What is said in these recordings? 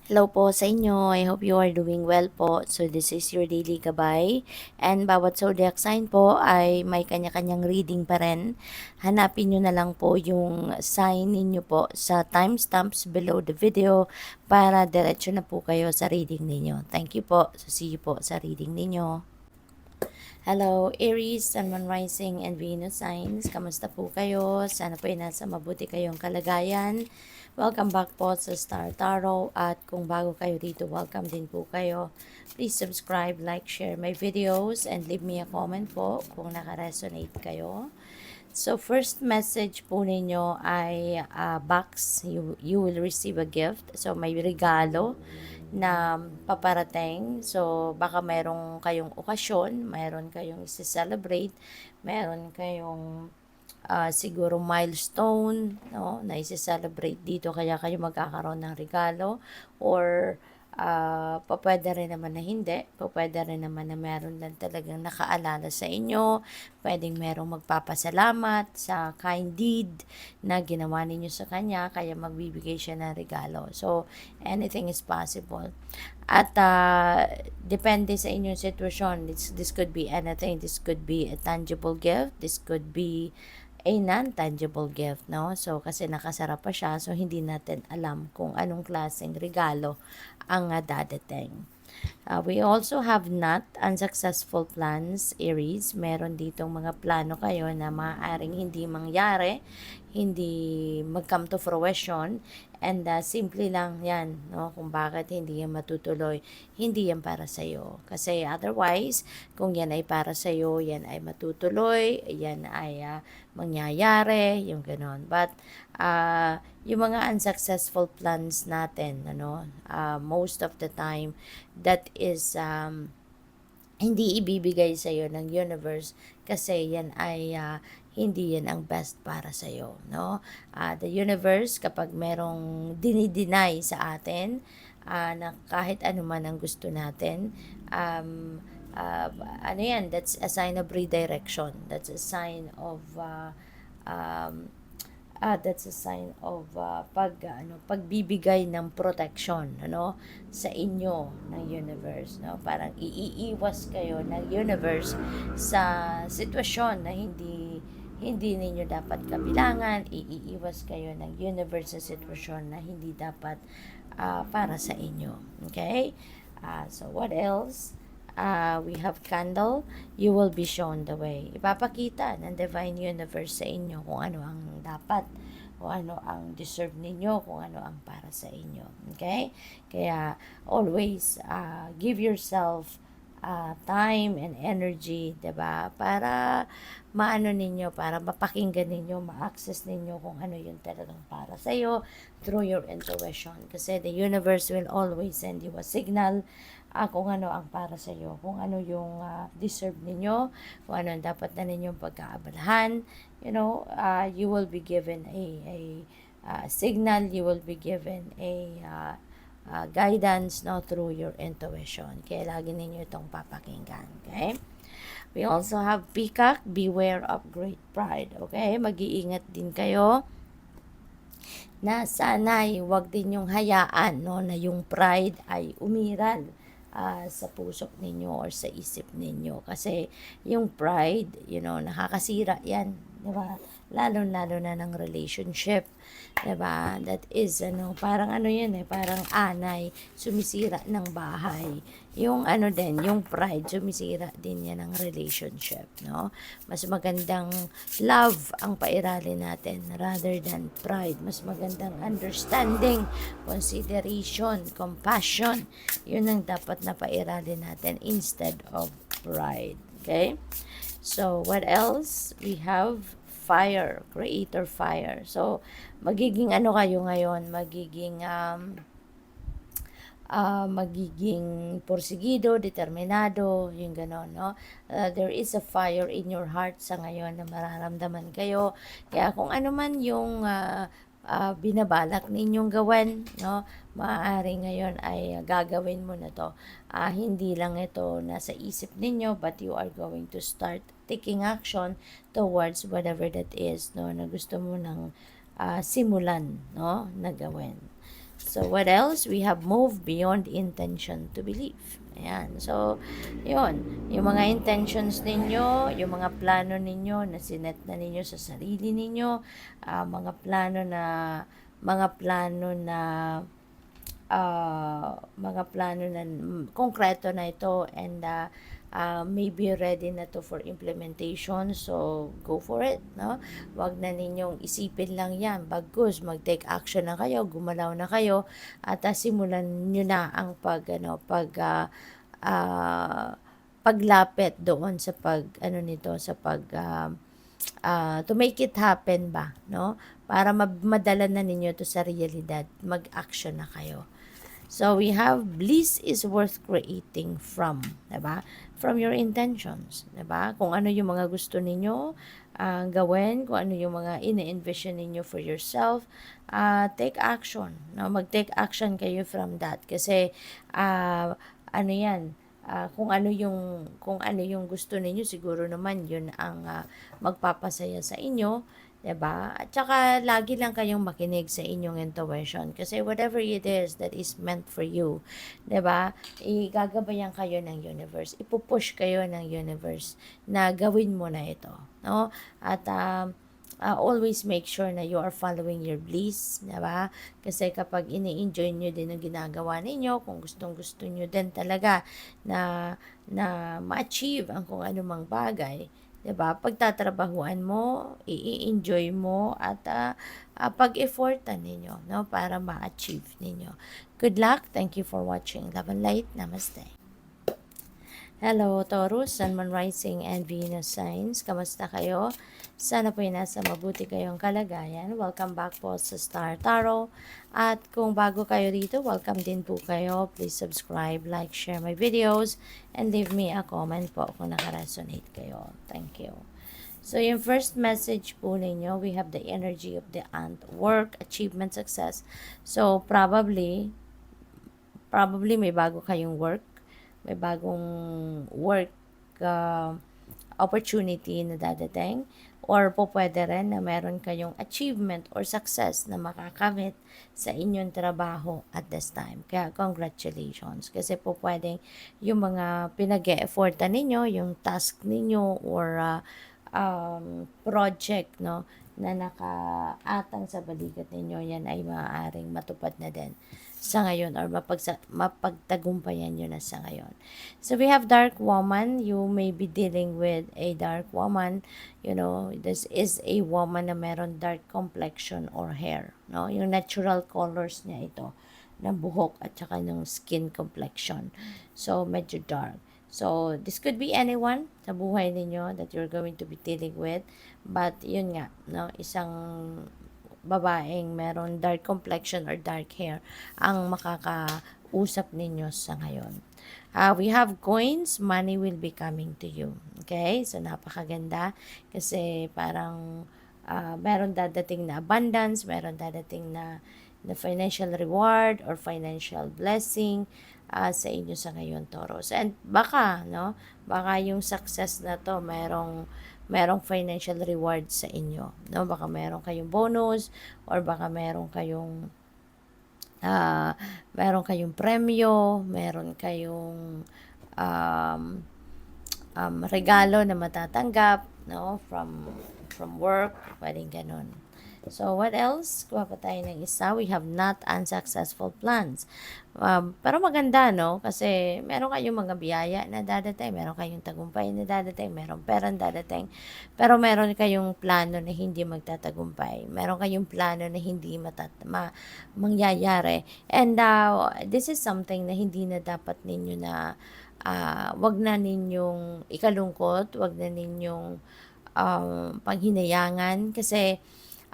Hello po sa inyo. I hope you are doing well po. So this is your daily gabay and bawat zodiac sign po ay may kanya-kanyang reading pa rin. Hanapin nyo na lang po yung sign ninyo po sa timestamps below the video para diretso na po kayo sa reading ninyo. Thank you po. So see you po sa reading ninyo. Hello, Aries, Sun, Moon, Rising, and Venus signs. Kamusta po kayo? Sana po ay nasa mabuti kayong kalagayan. Welcome back po sa Star Tarot. At kung bago kayo dito, welcome din po kayo. Please subscribe, like, share my videos, and leave me a comment po kung naka-resonate kayo. So, first message po ninyo ay box. You will receive a gift. So, may regalo na paparating. So, baka mayroong kayong okasyon, mayroon kayong isi-celebrate, mayroon kayong siguro milestone, no, na isi-celebrate dito. Kaya kayo magkakaroon ng regalo or papwede rin naman na hindi, papwede rin naman na meron lang talagang nakaalala sa inyo, pwedeng merong magpapasalamat sa kind deed na ginawa ninyo sa kanya, kaya magbibigay siya ng regalo. So, anything is possible. At depende sa inyong sitwasyon, this could be anything, this could be a tangible gift, this could be a non-tangible gift, no? So, kasi nakasara pa siya, so hindi natin alam kung anong klaseng regalo ang dadating. We also have not unsuccessful plans, Aries. Meron ditong mga plano kayo na maaaring hindi mangyari, hindi mag-come to fruition, and simple lang yan, no? Kung bakit hindi yan matutuloy, hindi yan para sa'yo. Kasi otherwise, kung yan ay para sa'yo, yan ay matutuloy, yan ay mangyayari, yung ganon. But, yung mga unsuccessful plans natin, ano, most of the time, that is hindi ibibigay sa iyo ng universe kasi yan ay hindi yan ang best para sa iyo, no? The universe, kapag merong dinideny sa atin na kahit ano man ang gusto natin, uh, ano yan, that's a sign of redirection, that's a sign of um, that's a sign of pagbibigay ng protection, ano, sa inyo ng universe, no? Parang iiwas kayo ng universe sa sitwasyon na hindi ninyo dapat kabilangan, iiwas kayo ng universe sa sitwasyon na hindi dapat para sa inyo. Okay? So what else? We have candle, you will be shown the way. Ipapakita ng divine universe sa inyo kung ano ang dapat, kung ano ang deserve ninyo, kung ano ang para sa inyo. Okay? Kaya always give yourself time and energy, 'di ba? Para maano ninyo, para mapakinggan ninyo, ma-access ninyo kung ano yung talagang para sa iyo through your intuition. Kasi the universe will always send you a signal kung ano ang para sa iyo, kung ano yung deserve ninyo, kung ano ang dapat na ninyong pagkaabalahan. You know, you will be given a signal, you will be given a guidance, no, through your intuition. Kaya lagi ninyo itong papakinggan. Okay? We also have peacock, beware of great pride. Okay? Mag-iingat din kayo na sana'y wag din yung hayaan, no, na yung pride ay umiral sa puso ninyo or sa isip ninyo. Kasi yung pride, you know, nakakasira yan. Diba? Lalo-lalo na ng relationship. Diba? That is, ano, parang ano yan eh, parang anay, sumisira ng bahay. Yung ano din, yung pride, sumisira din yan ng relationship, no? Mas magandang love ang pairalin natin rather than pride. Mas magandang understanding, consideration, compassion. Yun ang dapat na pairalin natin instead of pride. Okay? So, what else? We have fire, creator fire. So, magiging ano kayo ngayon? Magiging porsigido, determinado, yung gano'n, no? There is a fire in your heart sa ngayon na mararamdaman kayo. Kaya kung ano man yung binabalak ninyong gawin, no? Maaari ngayon ay gagawin mo na to. Hindi lang ito nasa isip ninyo, but you are going to start taking action towards whatever that is, no? Na gusto mo nang simulan, no? Na gawin. So, what else? We have moved beyond intention to believe. Ayan. So, yun. Yung mga intentions ninyo, yung mga plano ninyo na sinet na ninyo sa sarili ninyo, mga plano na, mga plano na, konkreto na ito, and maybe ready na to for implementation. So, go for it, no? Wag na ninyong isipin lang yan. Bagus, mag-take action na kayo, gumalaw na kayo, at simulan nyo na ang paglapit doon sa to make it happen ba, no? Para madala na ninyo to sa realidad, mag-action na kayo. So, we have bliss is worth creating from, diba? From your intentions, diba? Kung ano yung mga gusto ninyo gawin, kung ano yung mga ine-envision ninyo for yourself, take action, no? Mag-take action kayo from that. Kasi, ano yan, kung ano yung gusto ninyo, siguro naman yun ang magpapasaya sa inyo, 'di ba? At saka lagi lang kayong makinig sa inyong intuition kasi whatever it is that is meant for you, 'di ba? Igagabayan kayo ng universe, ipupush kayo ng universe na gawin mo na ito, no? At always make sure na you are following your bliss, 'di ba? Kasi kapag ini-enjoy niyo din ang ginagawa ninyo, kung gustong-gusto niyo din talaga na ma-achieve ang kung anumang bagay, 'di ba? Pagtatrabahuan mo, i-enjoy mo, at pag-effortan ninyo, no, para ma-achieve ninyo. Good luck. Thank you for watching. Love and light. Namaste. Hello, Taurus, Sun, Moon, Rising, and Venus signs. Kamusta kayo? Sana po nasa mabuti kayong kalagayan. Welcome back po sa Star Tarot. At kung bago kayo dito, welcome din po kayo. Please subscribe, like, share my videos, and leave me a comment po kung nakaresonate kayo. Thank you. So, yung first message po ninyo, we have the energy of the ant. Work, achievement, success. So, probably may bago kayong work. May bagong work opportunity na dadating, or po pwede rin na meron kayong achievement or success na makakamit sa inyong trabaho at this time. Kaya congratulations, kasi po pwedeng yung mga pinag-e-effortan ninyo, yung task ninyo or project, no, na nakaatang sa balikat ninyo, yan ay maaaring matupad na din sa ngayon, or mapagtagumpayan nyo na sa ngayon. So, we have dark woman. You may be dealing with a dark woman. You know, this is a woman na meron dark complexion or hair. No? Yung natural colors niya ito, ng buhok at saka ng skin complexion. So, medyo dark. So, this could be anyone sa buhay ninyo that you're going to be dealing with. But, yun nga, no? Isang babaeng meron dark complexion or dark hair ang makakausap ninyo sa ngayon. We have coins, money will be coming to you. Okay? So, napakaganda kasi parang meron dadating na abundance, meron dadating na financial reward or financial blessing sa inyo sa ngayon, Taurus. And baka, no? Baka yung success na to, merong financial reward sa inyo, no? Baka meron kayong bonus, or baka meron kayong premyo, meron kayong regalo na matatanggap, no, from work, pwedeng ganun. So, what else? Kuha pa tayo ng isa. We have not unsuccessful plans. Pero maganda, no? Kasi meron kayong mga biyaya na dadating, meron kayong tagumpay na dadating, meron perang dadating, pero meron kayong plano na hindi magtatagumpay. Meron kayong plano na hindi mangyayari. And this is something na hindi na dapat ninyo na wag na ninyong ikalungkot, wag na ninyong panghinayangan, kasi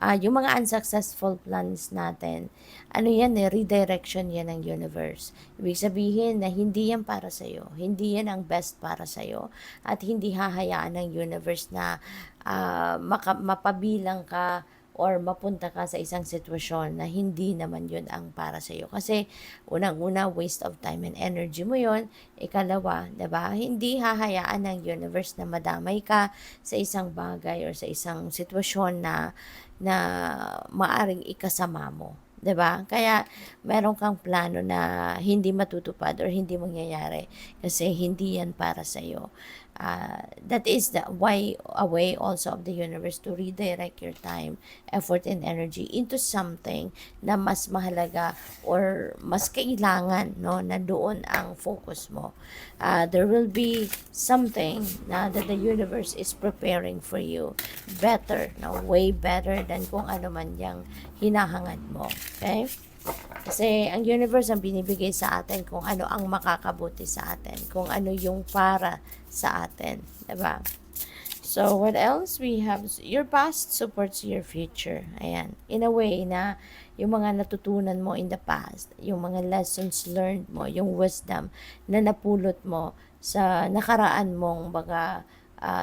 yung mga unsuccessful plans natin, ano yan redirection yan ng universe. Ibig sabihin na hindi yan para sa'yo, hindi yan ang best para sa'yo, at hindi hahayaan ng universe na mapabilang ka or mapunta ka sa isang sitwasyon na hindi naman yun ang para sa'yo. Kasi unang-una, waste of time and energy mo yun. Ikalawa, diba, hindi hahayaan ng universe na madamay ka sa isang bagay or sa isang sitwasyon na maaring ikasama mo. 'Di ba? Kaya meron kang plano na hindi matutupad or hindi mangyayari kasi hindi yan para sa'yo. That is the why a way also of the universe to redirect your time, effort, and energy into something na mas mahalaga or mas kailangan, no, na doon ang focus mo. There will be something na that the universe is preparing for you better, no, way better than kung ano man yang hinahangad mo. Okay? Kasi ang universe ang binibigay sa atin kung ano ang makakabuti sa atin, kung ano yung para sa atin, 'di ba? So, what else? We have your past supports your future. Ayan. In a way na yung mga natutunan mo in the past, yung mga lessons learned mo, yung wisdom na napulot mo sa nakaraan mong mga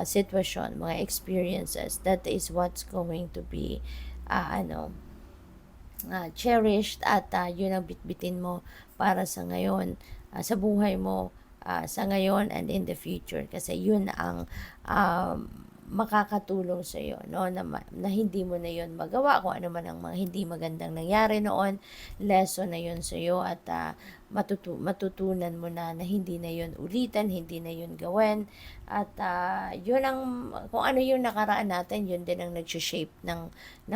sitwasyon, mga experiences, that is what's going to be ano, cherished at yun ang bitbitin mo para sa ngayon, sa buhay mo, sa ngayon and in the future. Kasi yun ang makakatulong sa iyo, no, na hindi mo na yun magawa kung ano man ang mga hindi magandang nangyari noon, lesson na yun sa iyo at matutunan mo na hindi na yun ulitin, hindi na yun gawin at yun ang kung ano yung nakaraan natin, yun din ang nag-shape ng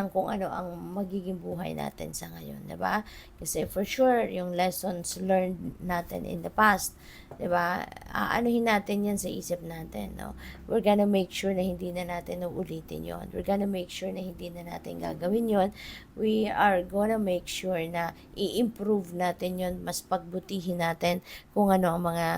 kung ano ang magiging buhay natin sa ngayon, 'di ba? Kasi for sure yung lessons learned natin in the past, 'di ba? Anuhin natin 'yan sa isip natin, no? We're gonna make sure na hindi na natin uulitin 'yon. We're gonna make sure na hindi na natin gagawin 'yon. We are gonna make sure na i-improve natin 'yon, mas pagbutihin natin kung ano ang mga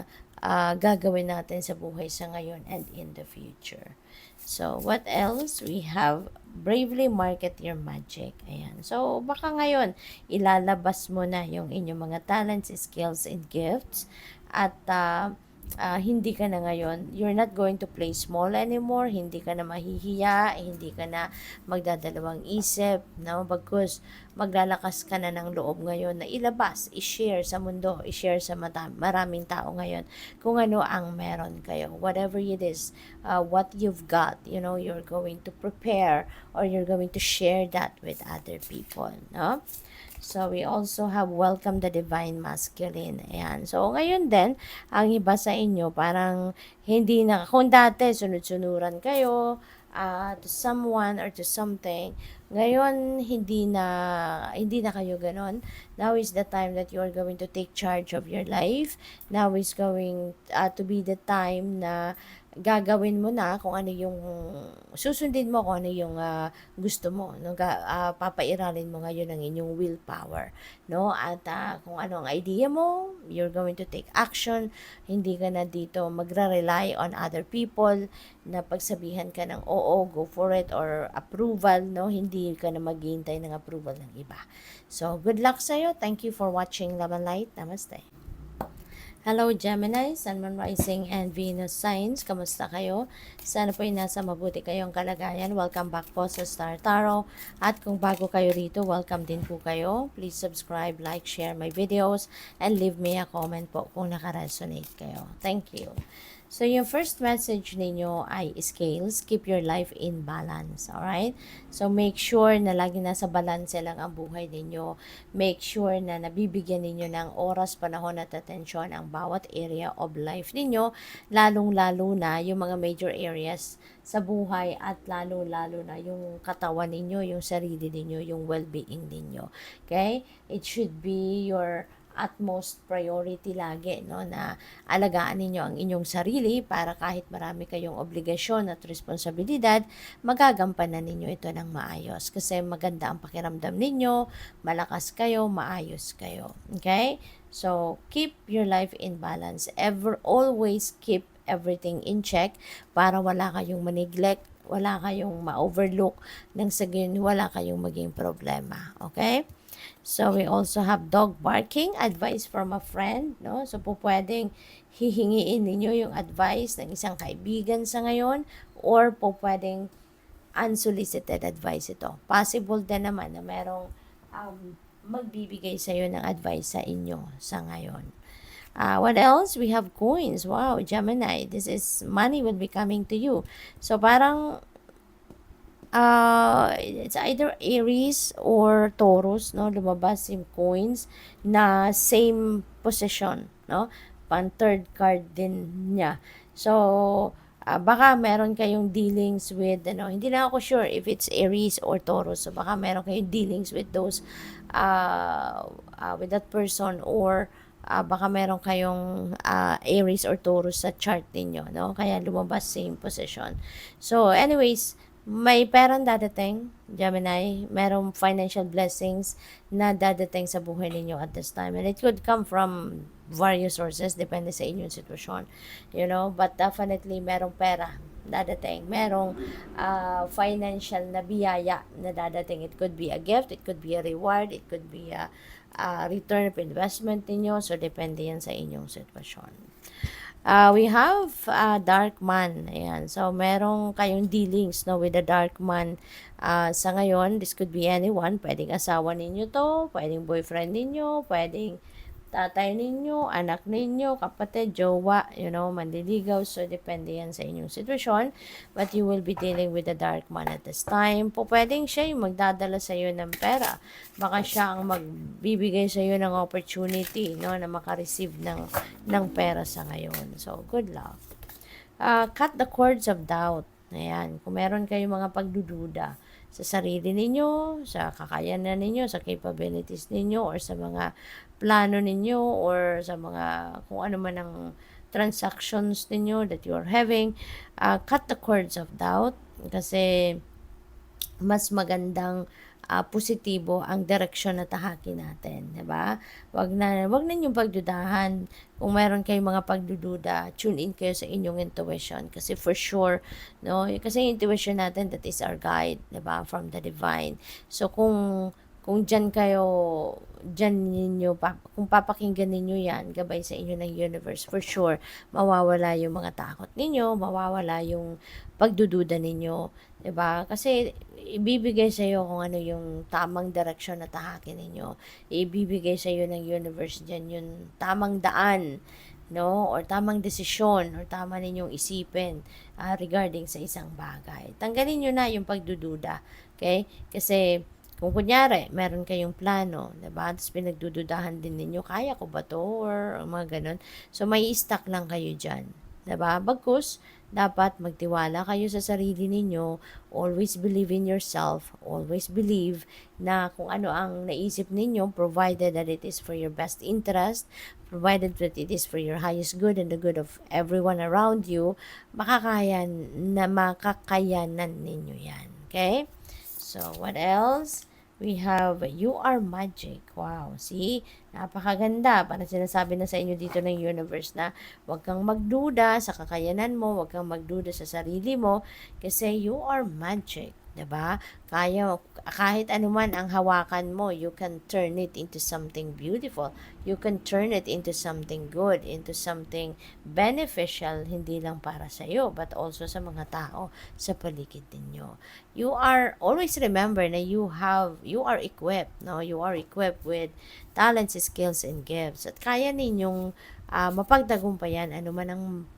gagawin natin sa buhay sa ngayon and in the future. So, what else? We have bravely market your magic. Ayan. So, baka ngayon, ilalabas mo na yung inyong mga talents, skills, and gifts. At hindi ka na ngayon, you're not going to play small anymore, hindi ka na mahihiya, hindi ka na magdadalawang isip, no? Bagkus maglalakas ka na ng loob ngayon na ilabas, i-share sa mundo, i-share sa maraming tao ngayon kung ano ang meron kayo. Whatever it is, what you've got, you're going to prepare or you're going to share that with other people, no? So, we also have welcome the divine masculine. Ayan. So, ngayon din, ang iba sa inyo, parang hindi na, kung dati sunod-sunuran kayo to someone or to something, ngayon hindi na kayo ganon. Now is the time that you are going to take charge of your life. Now is going to be the time na gagawin mo na kung ano yung susundin mo kung ano yung gusto mo, no? Papairalin mo ngayon ang inyong willpower, no? At kung ano ang idea mo, you're going to take action. Hindi ka na dito magra-rely on other people na pagsabihan ka ng oo, go for it, or approval, no? Hindi ka na maghihintay ng approval ng iba. So, good luck sa'yo. Thank you for watching Love and Light. Namaste. Hello Gemini, Sun, Moon, Rising, and Venus signs. Kamusta kayo? Sana po ay nasa mabuti kayong kalagayan. Welcome back po sa Star Tarot. At kung bago kayo rito, welcome din po kayo. Please subscribe, like, share my videos, and leave me a comment po kung nakaresonate kayo. Thank you. So, yung first message ninyo ay scales, keep your life in balance, alright? So, make sure na lagi nasa balance lang ang buhay ninyo. Make sure na nabibigyan ninyo ng oras, panahon at atensyon ang bawat area of life ninyo, lalong-lalo na yung mga major areas sa buhay at lalo-lalo na yung katawan ninyo, yung sarili ninyo, yung well-being ninyo. Okay? It should be your utmost priority lagi, no, na alagaan ninyo ang inyong sarili para kahit marami kayong obligasyon at responsibilidad, magagampanan ninyo ito ng maayos kasi maganda ang pakiramdam ninyo, malakas kayo, maayos kayo. Okay? So, keep your life in balance. Always keep everything in check para wala kayong maneglect, wala kayong ma-overlook, nang sa ganyan wala kayong maging problema. Okay? So, we also have dog barking, advice from a friend, no? So, po pwedeng hihingiin ninyo yung advice ng isang kaibigan sa ngayon or po pwedeng unsolicited advice ito. Possible din naman na merong magbibigay sa iyo ng advice sa inyo sa ngayon. What else? We have coins. Wow, Gemini. This is money will be coming to you. So, parang It's either Aries or Taurus, no? Lumabas yung coins na same position, no? Pan third card din niya. So, baka meron kayong dealings with, ano, hindi na ako sure if it's Aries or Taurus. So, baka meron kayong dealings with those, with that person, or baka meron kayong Aries or Taurus sa chart ninyo, no? Kaya lumabas same position. So, anyways, may perang dadating, Gemini. Merong financial blessings na dadating sa buhay ninyo at this time. And it could come from various sources, depende sa inyong sitwasyon. You know, but definitely merong pera dadating. Merong financial na biyaya na dadating. It could be a gift, it could be a reward, it could be a return of investment ninyo. So, depende yan sa inyong sitwasyon. We have dark man. Ayan. So, merong kayong dealings, no, with the dark man. Sa ngayon, this could be anyone. Pwedeng asawa ninyo to, pwedeng boyfriend ninyo, pwedeng tatay ninyo, anak ninyo, kapatid, jowa, you know, manliligaw. So, depende yan sa inyong sitwasyon. But you will be dealing with the dark man at this time. Pwedeng siya yung magdadala sa iyo ng pera. Baka siya ang magbibigay sa iyo ng opportunity, no, na makareceive ng pera sa ngayon. So, good luck. Cut the cords of doubt. Ayan. Kung meron kayong mga pagdududa sa sarili ninyo, sa kakayanan ninyo, sa capabilities ninyo, or sa mga plano ninyo, or sa mga kung ano man ang transactions ninyo that you are having, cut the cords of doubt, kasi mas magandang positibo ang direksyon na tahakin natin, 'di ba? Wag na ninyong pagdudahan. Kung meron kayong mga pagdududa, tune in kayo sa inyong intuition, kasi for sure, no, kasi yung intuition natin, that is our guide, 'di ba, from the divine. So kung diyan ninyo kung papakinggan ninyo 'yan, gabay sa inyo ng universe, for sure mawawala yung mga takot ninyo, mawawala yung pagdududa ninyo, 'di ba? Kasi ibibigay sa iyo kung ano yung tamang direksyon na tahakin ninyo. Ibibigay sa iyo ng universe diyan yung tamang daan, no, or tamang desisyon, or tama ninyong isipin regarding sa isang bagay. Tanggalin niyo na yung pagdududa, okay? Kasi kung kunyari, meron kayong plano, diba? Tapos pinagdududahan din ninyo, kaya ko ba to? Or mga ganun. So, may stuck lang kayo dyan. Diba? Bagkus, dapat magtiwala kayo sa sarili ninyo. Always believe in yourself. Always believe na kung ano ang naisip ninyo, provided that it is for your best interest, provided that it is for your highest good and the good of everyone around you, makakayanan ninyo yan. Okay? So, what else? We have, you are magic. Wow, see? Napakaganda. Parang sinasabi na sa inyo dito ng universe na huwag kang magduda sa kakayanan mo, huwag kang magduda sa sarili mo, kasi you are magic. 'Di ba? Kaya, kahit anuman ang hawakan mo, you can turn it into something beautiful. You can turn it into something good, into something beneficial, hindi lang para sa iyo, but also sa mga tao sa paligid ninyo. You are, always remember na you are equipped, no? You are equipped with talents, skills, and gifts. At kaya ninyong mapagtagumpayan anuman ang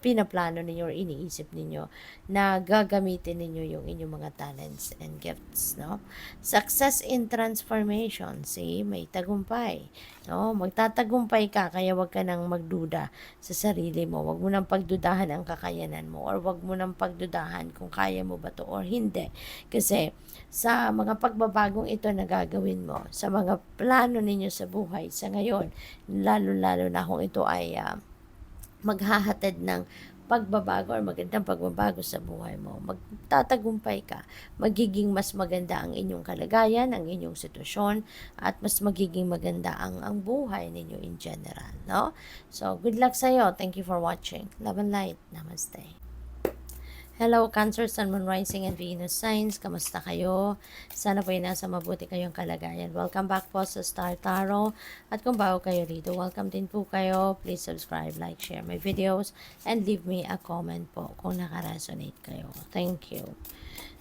pinaplano ninyo or iniisip ninyo, na gagamitin ninyo yung inyong mga talents and gifts, no? Success in transformation, see, may tagumpay, no? Magtatagumpay ka, kaya wag ka nang magduda sa sarili mo. Wag mo nang pagdudahan ang kakayanan mo, or wag mo nang pagdudahan kung kaya mo ba to or hindi. Kasi sa mga pagbabagong ito na gagawin mo, sa mga plano ninyo sa buhay sa ngayon, lalo-lalo na kung ito ay maghahatid ng pagbabago or magandang pagbabago sa buhay mo, magtatagumpay ka, magiging mas maganda ang inyong kalagayan, ang inyong sitwasyon, at mas magiging maganda ang buhay ninyo in general, no? So, good luck sa'yo. Thank you for watching. Love and light. Namaste. Hello, Cancer, Sun, Moon, Rising, and Venus signs. Kamusta kayo? Sana po ay nasa mabuti kayong kalagayan. Welcome back po sa Star Tarot. At kung bago kayo rito, welcome din po kayo. Please subscribe, like, share my videos, and leave me a comment po kung nakaresonate kayo. Thank you.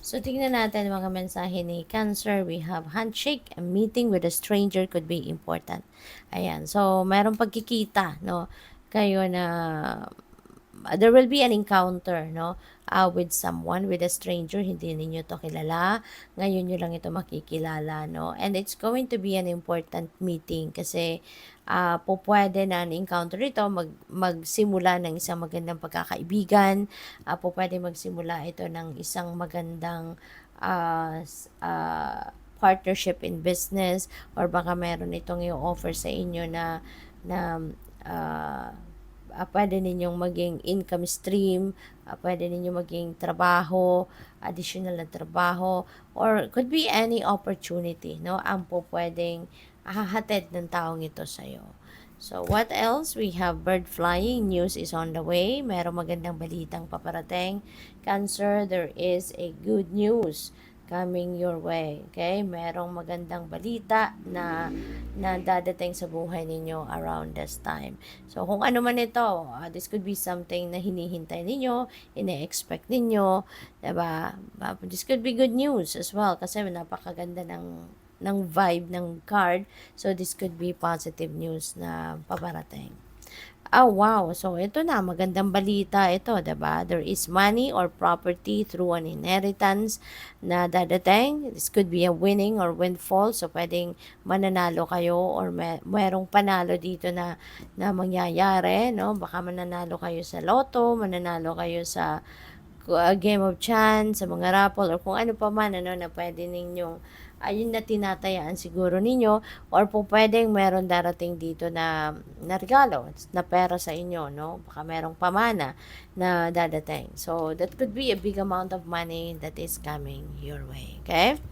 So, tingnan natin mga mensahe ni Cancer. We have handshake. A meeting with a stranger could be important. Ayan. So, mayroong pagkikita, no? Kayo na there will be an encounter, no? With someone, with a stranger, hindi ninyo to kilala, ngayon nyo lang ito makikilala, no? And it's going to be an important meeting kasi po pwede na encounter ito magsimula ng isang magandang pagkakaibigan, po pwede magsimula ito ng isang magandang partnership in business, or baka meron itong i-offer sa inyo na pwede ninyong maging income stream, pwede ninyong maging trabaho, additional na trabaho, or could be any opportunity, no? Ang po pwedeng hahatid ng taong ito sa'yo. So, what else? We have bird flying. News is on the way. Merong magandang balitang paparating. Cancer, there is a good news coming your way. Okay? Merong magandang balita na dadating sa buhay ninyo around this time. So, kung ano man ito, this could be something na hinihintay ninyo, ine-expect ninyo, diba? This could be good news as well kasi napakaganda ng vibe ng card. So, this could be positive news na paparating. Oh, wow. So, ito na. Magandang balita ito, diba? There is money or property through an inheritance na dadating. This could be a winning or windfall. So, pwedeng mananalo kayo or merong panalo dito na mangyayari, no? Baka mananalo kayo sa loto, mananalo kayo sa game of chance, sa mga raffle, or kung ano pa man, ano, na pwede ninyong ayun na tinatayaan siguro ninyo, or po pwedeng meron darating dito na regalo, na pera sa inyo, no? Baka merong pamana na dadating. So, that could be a big amount of money that is coming your way, okay?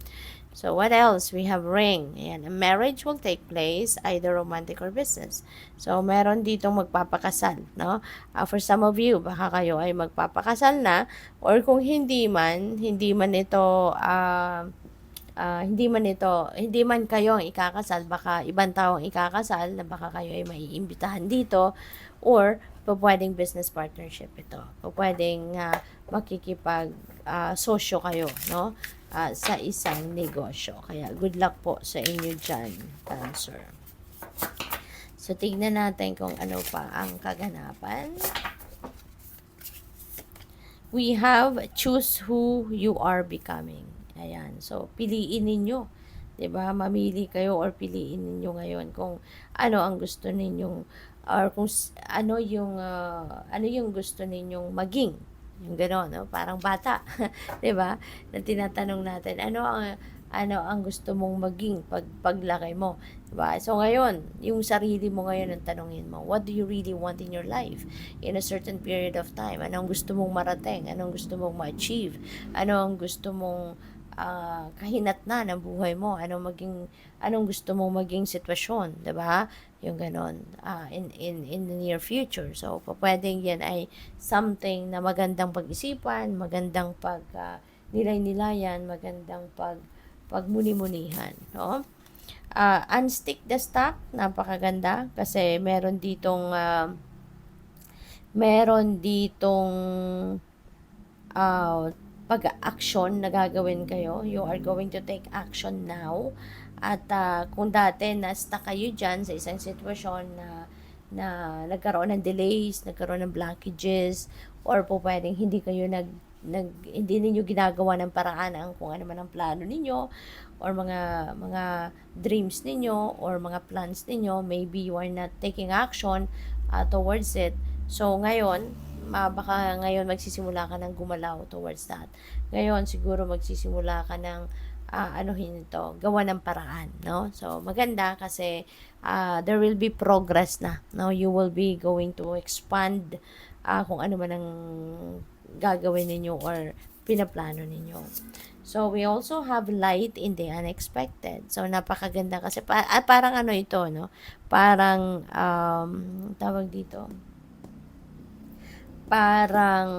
So, what else? We have ring. Ayan, a marriage will take place, either romantic or business. So, meron ditong magpapakasal, no? For some of you, baka kayo ay magpapakasal na, or kung hindi man ito, hindi man kayo ang ikakasal, baka ibang tao ang ikakasal, na baka kayo ay maiimbitahan dito, or pwedeng business partnership ito. Pwedeng makikipag sosyo kayo, no? Sa isang negosyo. Kaya good luck po sa inyo dyan, Cancer. So, tignan natin kung ano pa ang kaganapan. We have choose who you are becoming. Ayan. So, piliin ninyo. 'Di ba? Mamili kayo or piliin ninyo ngayon kung ano ang gusto ninyong, or kung ano yung gusto ninyong maging. Yung gano'n, no? Parang bata. 'Di ba? Na tinatanong natin, ano ang gusto mong maging paglaki mo, 'di ba? So ngayon, yung sarili mo ngayon ang tanungin mo, what do you really want in your life in a certain period of time? Ano ang gusto mong marating? Ano ang gusto mong ma-achieve? Ano ang gusto mong kahinatnan ng buhay mo? Anong gusto mong maging sitwasyon, 'di ba? Yung ganon, in the near future. So pwedeng yan ay something na magandang pag-isipan, magandang nilay-nilayan, magandang pagmuni-munihan, no? Unstick the stock, napakaganda kasi meron ditong pag-action na gagawin kayo. You are going to take action now. At kung dati na-stuck kayo dyan sa isang sitwasyon na nagkaroon ng delays, nagkaroon ng blockages, or po pwedeng hindi kayo hindi ninyo ginagawa ng paraan ang kung ano man ang plano ninyo, or mga dreams ninyo, or mga plans ninyo, maybe you are not taking action towards it. So ngayon, baka ngayon magsisimula ka ng gumalaw towards that. Ngayon siguro magsisimula ka ng gawa ng paraan, no? So maganda kasi there will be progress na, no? You will be going to expand kung ano man ang gagawin ninyo or pinaplano ninyo. So, we also have light in the unexpected. So, napakaganda kasi parang ano ito, no? Parang, tawag dito, parang,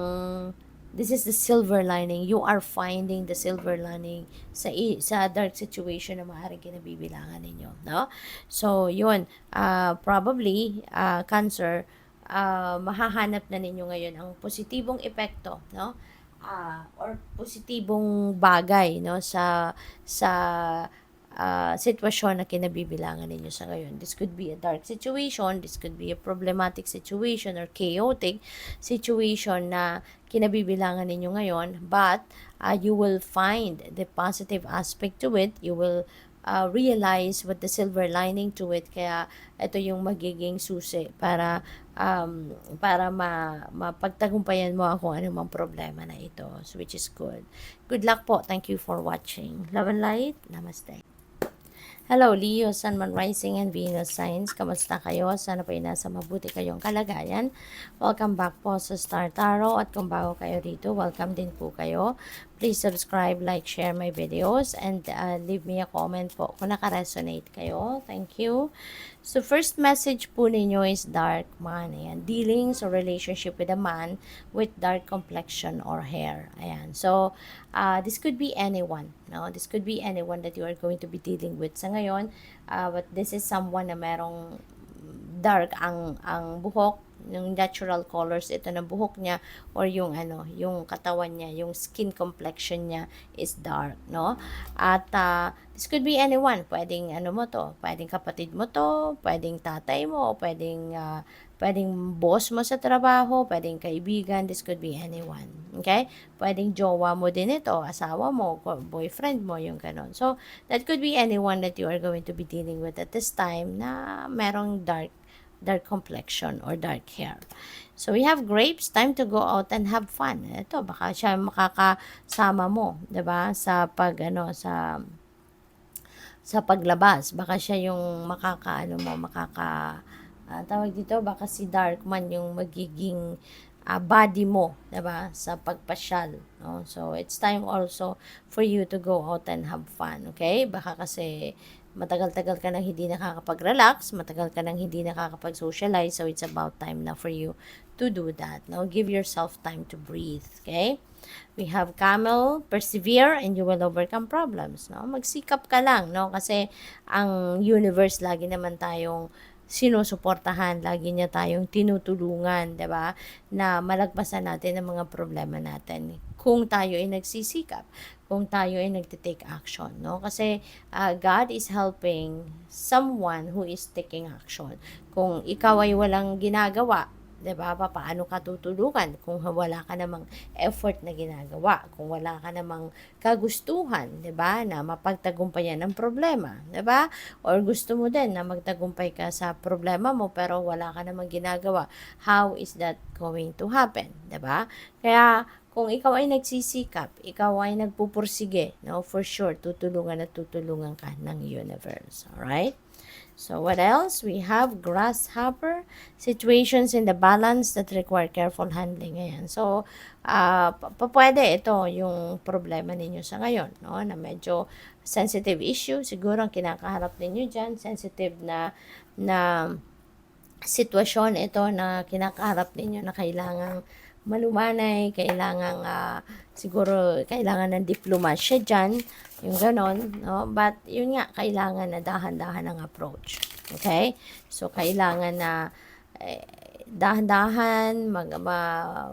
this is the silver lining. You are finding the silver lining sa dark situation na maaaring kinabibilangan ninyo, no? So, yun, probably, Cancer, mahahanap na ninyo ngayon ang positibong epekto, no? Or positibong bagay, no, sa sitwasyon na kinabibilangan ninyo sa ngayon. This could be a dark situation, this could be a problematic situation or chaotic situation na kinabibilangan ninyo ngayon, but you will find the positive aspect to it. You will realize what the silver lining to it. Kaya ito yung magiging susi para mapagtagumpayan mo kung anumang problema na ito, so which is good. Good luck po. Thank you for watching. Love and light. Namaste. Hello, Leo, Sun, Moon, Rising, and Venus signs. Kamusta kayo? Sana po ay nasa mabuti kayong kalagayan. Welcome back po sa Star Tarot. At kung bago kayo dito, welcome din po kayo. Please subscribe, like, share my videos, and leave me a comment po kung naka-resonate kayo. Thank you. So, first message po ninyo is dark man. Ayan. Dealings or relationship with a man with dark complexion or hair. Ayan. So, this could be anyone. No? This could be anyone that you are going to be dealing with sa ngayon. But this is someone na merong dark ang buhok, yung natural colors ito ng buhok niya, or yung yung katawan niya, yung skin complexion niya is dark, no? At this could be anyone. Pwedeng mo to, pwedeng kapatid mo to, pwedeng tatay mo, pwedeng boss mo sa trabaho, pwedeng kaibigan. This could be anyone. Okay? Pwedeng jowa mo din ito, asawa mo, boyfriend mo, yung ganon. So, that could be anyone that you are going to be dealing with at this time na merong dark complexion or dark hair. So, we have grapes, time to go out and have fun. Ito, baka siya makakasama mo, 'di ba? Sa sa paglabas. Baka siya yung tawag dito, baka si Darkman yung magiging body mo, 'di ba? Sa pagpasyal, no? So, it's time also for you to go out and have fun, okay? Baka kasi matagal-tagal ka nang hindi nakakapag-relax, matagal ka nang hindi nakakapag-socialize, so it's about time na for you to do that. No? Give yourself time to breathe, okay? We have Camel, persevere and you will overcome problems. No? Magsikap ka lang, no? Kasi ang universe lagi naman tayong sinusuportahan, lagi niya tayong tinutulungan, 'di ba? Na malagpasan natin ang mga problema natin. Kung tayo ay nagsisikap, kung tayo ay nagte-take action, no? Kasi God is helping someone who is taking action. Kung ikaw ay walang ginagawa, 'di ba? Paano ka tutulungan kung wala ka namang effort na ginagawa, kung wala ka namang kagustuhan, 'di ba? Na mapagtagumpayan ang problema, 'di ba? Or gusto mo din na magtagumpay ka sa problema mo pero wala ka namang ginagawa. How is that going to happen, 'di ba? Kaya kung ikaw ay nagsisikap, ikaw ay nagpupursige, no, for sure, tutulungan at tutulungan ka ng universe. Alright? So, what else? We have grasshopper, situations in the balance that require careful handling. Ayan. So, pwede ito yung problema ninyo sa ngayon, no, na medyo sensitive issue. Siguro ang kinakaharap ninyo dyan, sensitive na sitwasyon ito na kinakaharap ninyo na kailangang malumanay, siguro kailangan ng diplomasya dyan, yung ganon, no? But, yun nga, kailangan na dahan-dahan ang approach. Okay? So, kailangan na dahan-dahan,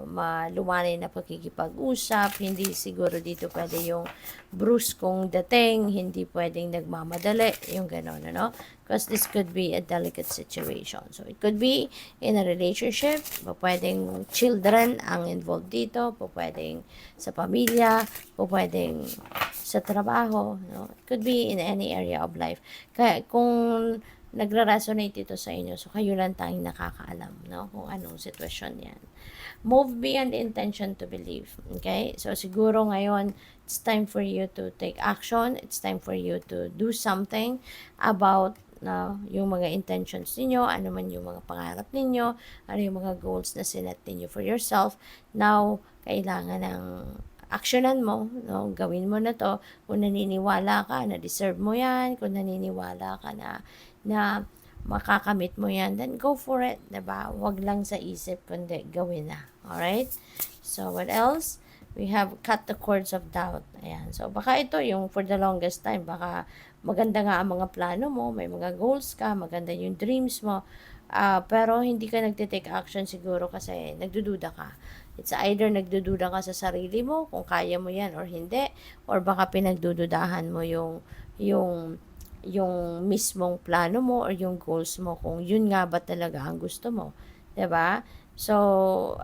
malumanay na pagkikipag-usap, hindi siguro dito pwede yung bruskong dating, hindi pwedeng nagmamadali, yung ganon, ano? Because this could be a delicate situation. So, it could be in a relationship, pwedeng children ang involved dito, pwedeng sa pamilya, pwedeng sa trabaho, no? It could be in any area of life. Kaya kung nagre-resonate ito sa inyo, so kayo lang tayong nakakaalam, no? Kung anong sitwasyon yan. Move beyond the intention to believe. Okay? So, siguro ngayon, it's time for you to take action. It's time for you to do something about yung mga intentions ninyo, ano man yung mga pangarap ninyo, ano yung mga goals na sinet ninyo for yourself. Now, kailangan ng actionan mo, no? Gawin mo na to. Kung naniniwala ka na deserve mo yan, kung naniniwala ka na makakamit mo yan, then go for it, diba? Huwag lang sa isip, kundi gawin na. Alright? So, what else? We have cut the cords of doubt. Ayan. So, baka ito yung for the longest time, baka maganda nga ang mga plano mo, may mga goals ka, maganda yung dreams mo, pero hindi ka nagtitake action siguro kasi nagdududa ka. It's either nagdududa ka sa sarili mo, kung kaya mo yan or hindi, or baka pinagdududahan mo yung yung mismong plano mo or yung goals mo kung yun nga ba talaga ang gusto mo, 'di ba? So,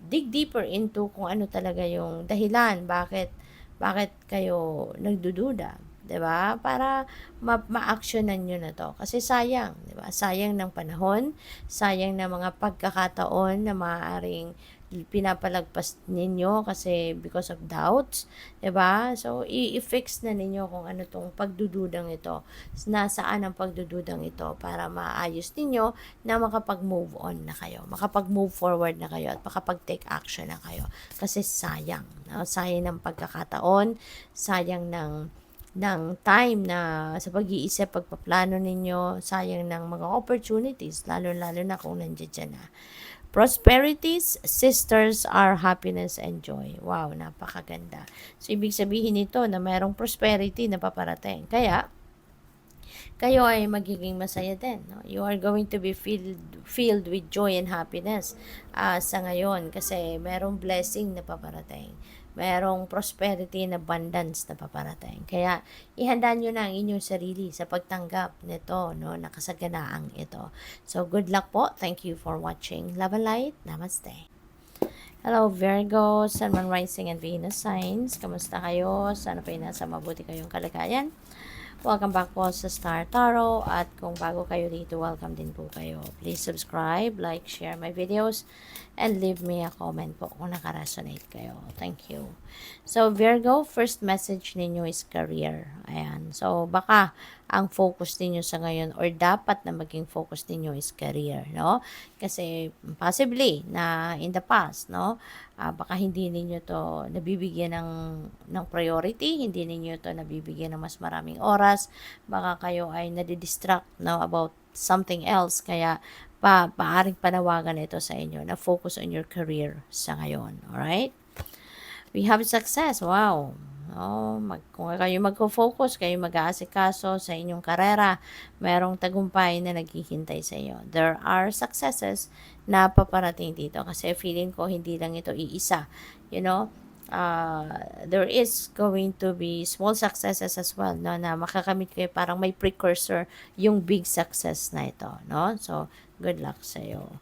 dig deeper into kung ano talaga yung dahilan bakit kayo nagdududa, 'di ba? Para ma-actionan niyo na 'to. Kasi sayang, 'di ba? Sayang ng panahon, sayang ng mga pagkakataon na maaaring pinapalagpas ninyo kasi because of doubts, 'di ba? So i-fix na ninyo kung ano 'tong pagdududang ito. Nasaan ang pagdududang ito para maayos ninyo na makapag-move on na kayo, makapag-move forward na kayo at makapag-take action na kayo. Kasi sayang, no? Sayang ng pagkakataon, sayang ng time na sa pag-iisip, pagpaplano ninyo, sayang ng mga opportunities, lalo-lalo na kung nandiyan na. Prosperities, sisters are happiness and joy. Wow, napakaganda. So, ibig sabihin nito na mayroong prosperity na paparating. Kaya, kayo ay magiging masaya din. No? You are going to be filled with joy and happiness sa ngayon kasi merong blessing na paparating. Merong prosperity and abundance na paparating. Kaya, ihanda nyo na ang inyong sarili sa pagtanggap nito, no, nakasaganaang ito. So, good luck po. Thank you for watching. Love and light. Namaste. Hello Virgo, Sun, Moon, Rising, and Venus signs. Kamusta kayo? Sana po nasa mabuti kayong kalagayan. Welcome back po sa Star Tarot at kung bago kayo dito, welcome din po kayo. Please subscribe, like, share my videos, and leave me a comment po kung nakaresonate kayo. Thank you. So Virgo, first message ninyo is career. Ayan. So baka ang focus ninyo sa ngayon or dapat na maging focus ninyo is career, no? Kasi possibly na in the past, no? Baka hindi ninyo to nabibigyan ng priority, hindi ninyo to nabibigyan ng mas maraming oras, baka kayo ay nadidistract, no, about something else, kaya paaring panawagan ito sa inyo na focus on your career sa ngayon, alright? We have success, wow. Oh, kung kayo magfo-focus, kayo mag-aasikaso sa inyong karera, merong tagumpay na naghihintay sa iyo. There are successes na paparating dito kasi feeling ko hindi lang ito iisa. You know, there is going to be small successes as well, no, na makakamit kayo, parang may precursor yung big success na ito, no? So, good luck sa iyo.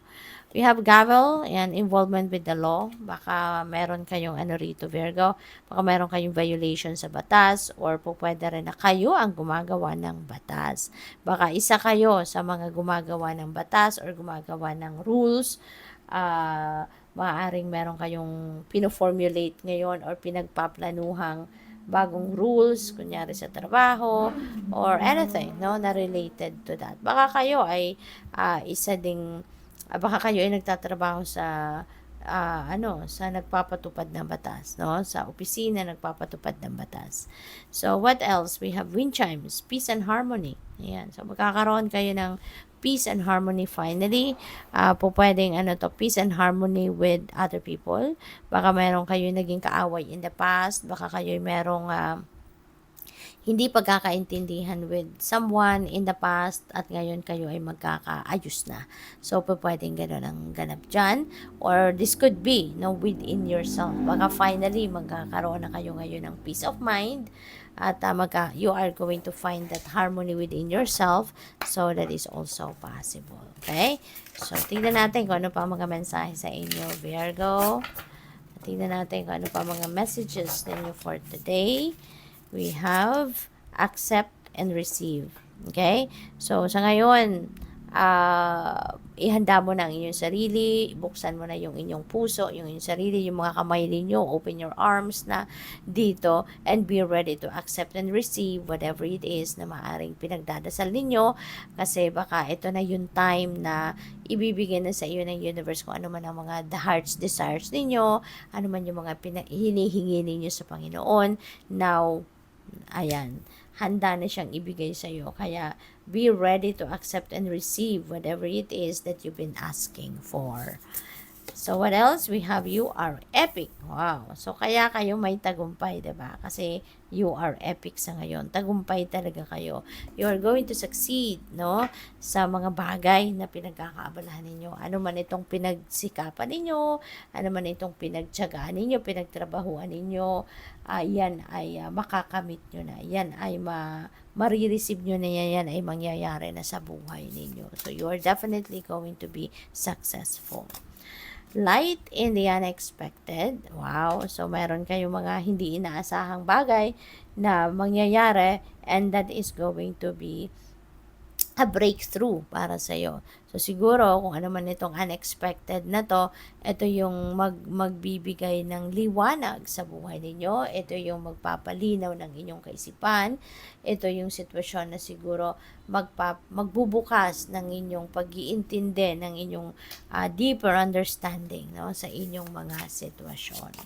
We have gavel and involvement with the law. Baka meron kayong ano rito, Virgo. Baka meron kayong violation sa batas or po pwede rin na kayo ang gumagawa ng batas. Baka isa kayo sa mga gumagawa ng batas or gumagawa ng rules. Maaaring meron kayong pino-formulate ngayon or pinagpaplanuhang bagong rules, kunyari sa trabaho or anything, no, na related to that. Baka kayo ay isa ding baka kayo ay nagtatrabaho sa sa nagpapatupad ng batas, no? Sa opisina nagpapatupad ng batas. So, what else? We have wind chimes, peace and harmony. Ayan. So, magkakaroon kayo ng peace and harmony finally. Pwedeng peace and harmony with other people. Baka meron kayo naging kaaway in the past. Baka kayo merong hindi pagkakaintindihan with someone in the past at ngayon kayo ay magkakaayos na. So, pwedeng gano'n ang ganap dyan. Or this could be, no, within yourself. Baka finally, magkakaroon na kayo ngayon ng peace of mind at you are going to find that harmony within yourself. So, that is also possible. Okay? So, tingnan natin kung ano pa mga mensahe sa inyo, Virgo. Tingnan natin kung ano pa mga messages ninyo for today. We have accept and receive. Okay? So, sa ngayon, ihanda mo na ang inyong sarili, buksan mo na yung inyong puso, yung inyong sarili, yung mga kamay ninyo, open your arms na dito, and be ready to accept and receive whatever it is na maaring pinagdadasal ninyo, kasi baka ito na yung time na ibibigay na sa iyo ng universe kung ano man ang mga the heart's desires ninyo, ano man yung mga hinihingi ninyo sa Panginoon. Now, ayan, handa na siyang ibigay sa iyo. Kaya, be ready to accept and receive whatever it is that you've been asking for. So, what else? We have you are epic. Wow. So, kaya kayo may tagumpay, 'di ba? Kasi you are epic sa ngayon. Tagumpay talaga kayo. You are going to succeed, no? Sa mga bagay na pinagkakaabalahan ninyo. Ano man itong pinagsikapan ninyo, ano man itong pinagtiyagaan ninyo, pinagtrabahuan ninyo, yan ay makakamit nyo na. Yan ay marireceive nyo na yan ay mangyayari na sa buhay ninyo. So, you are definitely going to be successful. Light in the unexpected. Wow. So, meron kayong mga hindi inaasahang bagay na mangyayari and that is going to be a breakthrough para sa iyo. So siguro kung ano man itong unexpected na to, ito yung magbibigay ng liwanag sa buhay ninyo, ito yung magpapalinaw ng inyong kaisipan, ito yung sitwasyon na siguro magbubukas ng inyong pag-iintindi, ng inyong deeper understanding, no, sa inyong mga sitwasyon.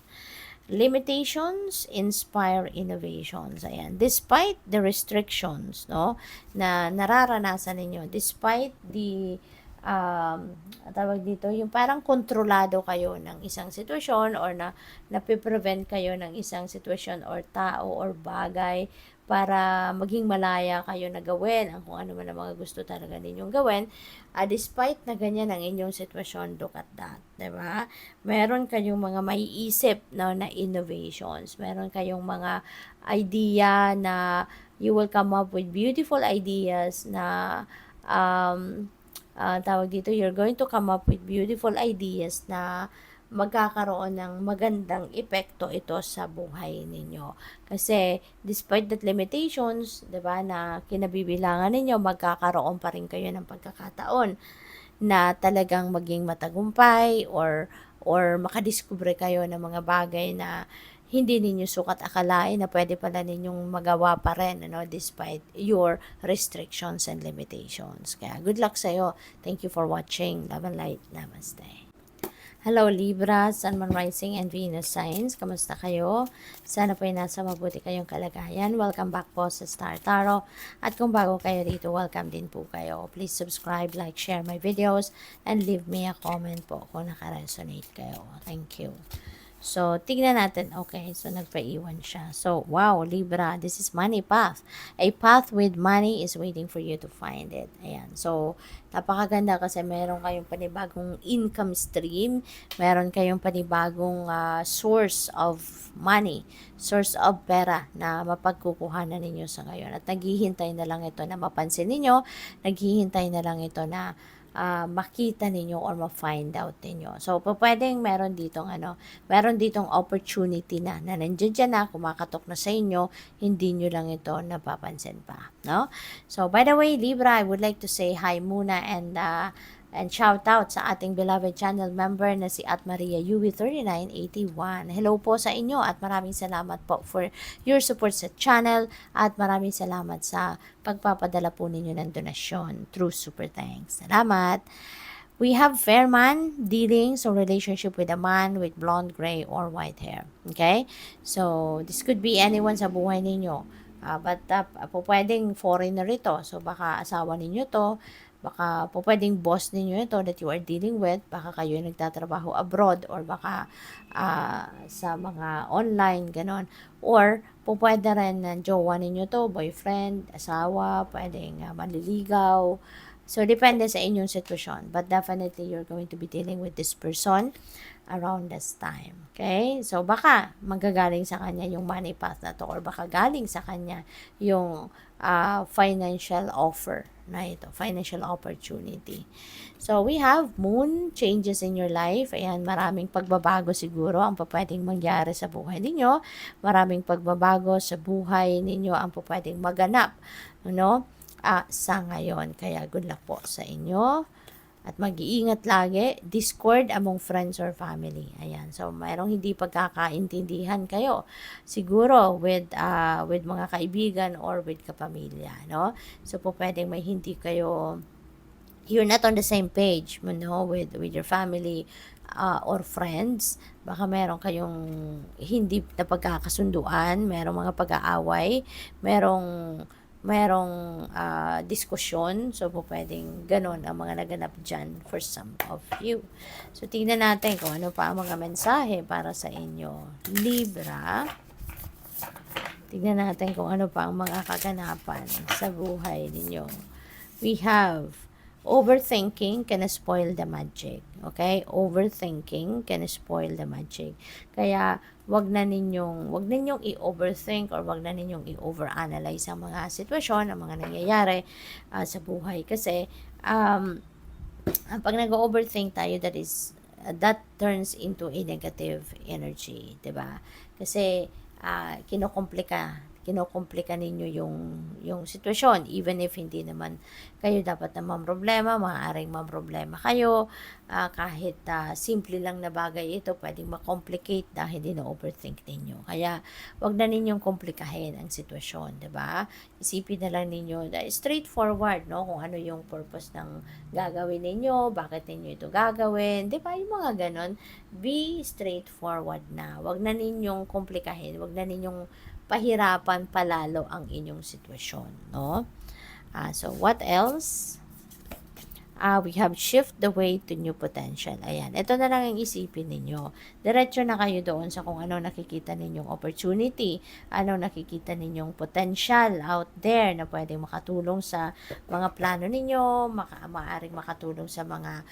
Limitations inspire innovations. Ayan. Despite the restrictions, no, na nararanasan ninyo, despite the tawag dito, yung parang kontrolado kayo ng isang sitwasyon or napiprevent kayo ng isang sitwasyon or tao or bagay para maging malaya kayo na gawin ang kung ano man ang mga gusto talaga ninyong gawin. Despite na ganyan ang inyong sitwasyon, look at that, diba? Meron kayong mga maiisip, no, na innovations. Meron kayong mga idea na you will come up with beautiful ideas na tawag dito, you're going to come up with beautiful ideas na magkakaroon ng magandang epekto ito sa buhay ninyo. Kasi despite that limitations, 'di ba, na kinabibilangan ninyo, magkakaroon pa rin kayo ng pagkakataon na talagang maging matagumpay or makadiskubre kayo ng mga bagay na hindi ninyo sukat akalain na pwede pala ninyong magawa pa rin, ano, despite your restrictions and limitations. Kaya good luck sa'yo. Thank you for watching. Love and light. Namaste. Hello Libra, Sun, Moon, Rising, and Venus signs. Kamusta kayo? Sana po ay nasa mabuti kayong kalagayan. Welcome back po sa Star Tarot. At kung bago kayo dito, welcome din po kayo. Please subscribe, like, share my videos, and leave me a comment po kung naka-resonate kayo. Thank you. So, tignan natin. Okay, so nagpaiwan siya. So, wow, Libra, this is money path. A path with money is waiting for you to find it. Ayan. So, napakaganda kasi meron kayong panibagong income stream. Meron kayong panibagong source of money, source of pera na mapagkukuhanan ninyo sa ngayon. At naghihintay na lang ito na mapansin ninyo. Naghihintay na lang ito na makita ninyo or ma-find out ninyo. So, pwedeng meron ditong opportunity na nandiyan dyan na, kumakatok na sa inyo, hindi nyo lang ito napapansin pa, no? So, by the way, Libra, I would like to say hi muna and shout out sa ating beloved channel member na si Maria Yui 3981. Hello po sa inyo at maraming salamat po for your support sa channel at maraming salamat sa pagpapadala po ninyo ng donasyon through super thanks. Salamat! We have fair man dealings or relationship with a man with blonde, gray, or white hair. Okay? So, this could be anyone sa buhay ninyo. But pwedeng foreigner ito. So, baka asawa ninyo to. Baka pwedeng boss ninyo ito that you are dealing with. Baka kayo nagtatrabaho abroad or baka sa mga online, ganon. Or pwede rin jowa ninyo to, boyfriend, asawa, pwedeng manliligaw. So, depende sa inyong sitwasyon. But definitely, you're going to be dealing with this person around this time. Okay? So, baka magagaling sa kanya yung money path na to or baka galing sa kanya yung financial offer na ito, financial opportunity. So, we have moon changes in your life. Ayan, maraming pagbabago siguro ang pwedeng mangyari sa buhay ninyo. Maraming pagbabago sa buhay ninyo ang pwedeng maganap, no? Sa ngayon. Kaya good luck po sa inyo. At mag-iingat lagi, discord among friends or family. Ayan. So, mayroong hindi pagkakaintindihan kayo. Siguro with mga kaibigan or with kapamilya, no? So, pwedeng may hindi kayo, you're not on the same page, no, with your family or friends. Baka meron kayong hindi na pagkakasunduan, merong mga pag-aaway, merong merong diskusyon. So, po pwedeng ganon ang mga naganap dyan for some of you. So, tingnan natin kung ano pa ang mga mensahe para sa inyo. Libra. Tingnan natin kung ano pa ang mga kaganapan sa buhay ninyo. We have overthinking can spoil the magic. Okay? Overthinking can spoil the magic. Kaya, wag na ninyong i-overthink or wag na ninyong i-overanalyze ang mga sitwasyon, ang mga nangyayari sa buhay. Kasi, pag nag-overthink tayo, that turns into a negative energy, 'di ba? Kasi kinokomplika ninyo yung sitwasyon, even if hindi naman kayo dapat na mamroblema, maaaring mamroblema kayo, kahit simple lang na bagay ito, pwedeng makomplicate dahil din-overthink ninyo. Kaya, wag na ninyong komplikahin ang sitwasyon, 'di ba? Isipin na lang ninyo, straightforward, no? Kung ano yung purpose ng gagawin ninyo, bakit ninyo ito gagawin, 'di ba? Yung mga ganon, be straightforward na. Wag na ninyong komplikahin, wag na ninyong pahirapan palalo ang inyong sitwasyon, no? So, what else? We have shift the way to new potential. Ayan, ito na lang ang isipin ninyo. Diretso na kayo doon sa kung ano nakikita ninyong opportunity, ano nakikita ninyong potential out there na pwedeng makatulong sa mga plano ninyo, maaaring makatulong sa mga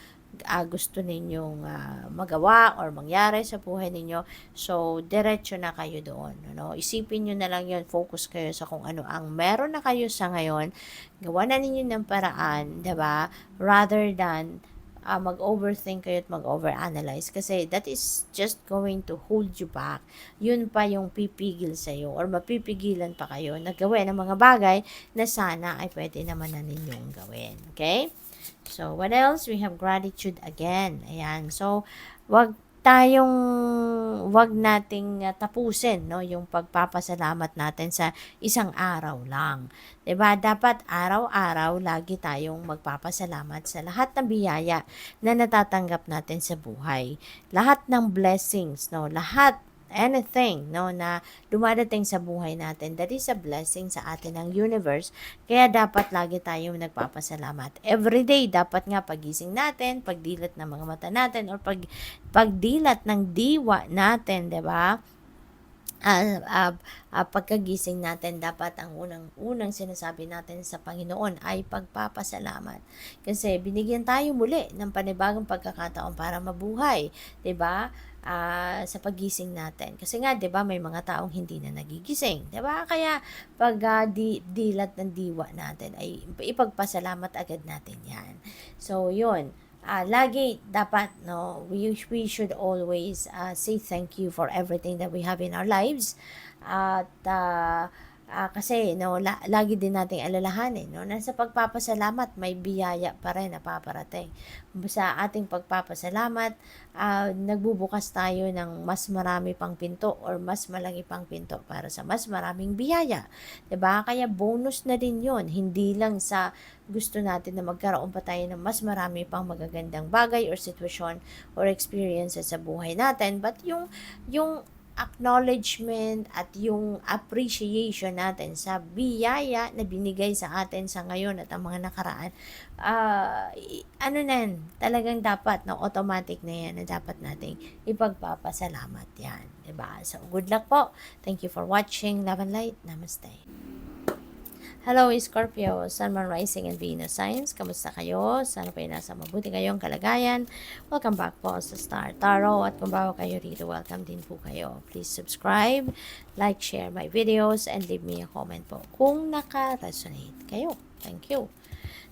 gusto ninyong magawa or mangyari sa buhay ninyo. So, diretso na kayo doon. Ano? Isipin nyo na lang yun. Focus kayo sa kung ano ang meron na kayo sa ngayon. Gawa na ninyo ng paraan, diba? Rather than mag-overthink kayo at mag-overanalyze. Kasi that is just going to hold you back. Yun pa yung pipigil sa'yo or mapipigilan pa kayo na gawin ng mga bagay na sana ay pwede naman na ninyong gawin. Okay? So, what else? We have gratitude again. Ayan. So, wag nating tapusin, no, yung pagpapasalamat natin sa isang araw lang. 'Di ba? Dapat araw-araw lagi tayong magpapasalamat sa lahat ng biyaya na natatanggap natin sa buhay. Lahat ng blessings, no, anything, no, na dumadating sa buhay natin, that is a blessing sa atin ng universe. Kaya dapat lagi tayong nagpapasalamat. Every day, dapat nga pagising natin, pagdilat ng mga mata natin, or pagdilat ng diwa natin, 'di ba? Pagkagising natin, dapat ang unang sinasabi natin sa Panginoon ay pagpapasalamat. Kasi binigyan tayo muli ng panibagong pagkakataon para mabuhay, 'di ba? Sa pagising natin. Kasi nga, 'di ba, may mga taong hindi na nagigising, 'di ba? Kaya pag dilat ng diwa natin ay ipagpasalamat agad natin 'yan. So, 'yun. Lagi dapat, no, we should always say thank you for everything that we have in our lives. At kasi, no, lagi din nating alalahanin, no, na sa pagpapasalamat may biyaya pa rin na paparating. Sa ating pagpapasalamat, nagbubukas tayo ng mas marami pang pinto or mas malaki pang pinto para sa mas maraming biyaya. 'Di ba? Kaya bonus na din 'yon. Hindi lang sa gusto natin na magkaroon pa tayo ng mas marami pang magagandang bagay or sitwasyon or experiences sa buhay natin, but yung acknowledgement at yung appreciation natin sa biyaya na binigay sa atin sa ngayon at ang mga nakaraan, talagang dapat, no, automatic na yan na dapat nating ipagpapasalamat yan, diba? So, good luck po. Thank you for watching. Love and light. Namaste. Hello, Scorpio, Sun, Moon, Rising, and Venus signs. Kamusta kayo? Sana po nasa mabuti kayong kalagayan. Welcome back po sa Star Tarot. At kung bago kayo rito, welcome din po kayo. Please subscribe, like, share my videos, and leave me a comment po kung naka-resonate kayo. Thank you.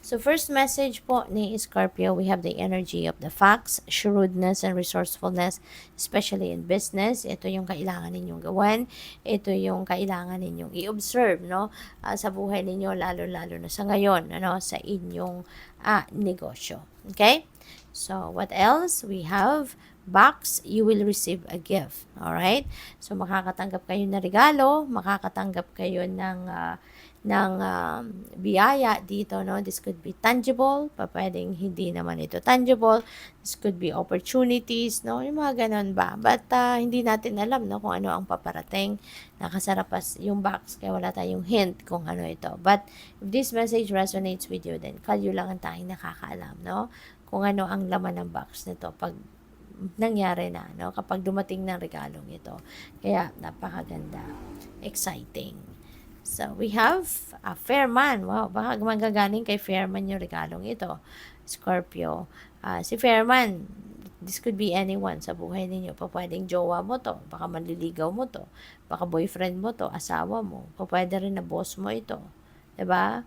So, first message po ni Scorpio, we have the energy of the facts, shrewdness, and resourcefulness, especially in business. Ito yung kailangan ninyong gawin. Ito yung kailangan ninyong i-observe, no, sa buhay ninyo, lalo-lalo na sa ngayon, ano, sa inyong negosyo. Okay? So, what else? We have box, you will receive a gift. Alright? So, makakatanggap kayo ng regalo, makakatanggap kayo ng biyaya dito, no? This could be tangible, pwedeng hindi naman ito tangible. This could be opportunities, no? Yung mga ganun ba? But hindi natin alam, no, kung ano ang paparating. Nakasarap yung box, kaya wala tayong hint kung ano ito. But if this message resonates with you, then kayo lang ang tayong nakakaalam, no? Kung ano ang laman ng box nito pag nangyari na, no? Kapag dumating ng regalong ito. Kaya napakaganda. Exciting. So, we have a Fairman. Wow, baka manggagaling kay Fairman yung regalong ito. Scorpio. Si Fairman, this could be anyone sa buhay ninyo. Pwedeng jowa mo to. Baka manliligaw mo to. Baka boyfriend mo to. Asawa mo. Pwede rin na boss mo ito. Diba?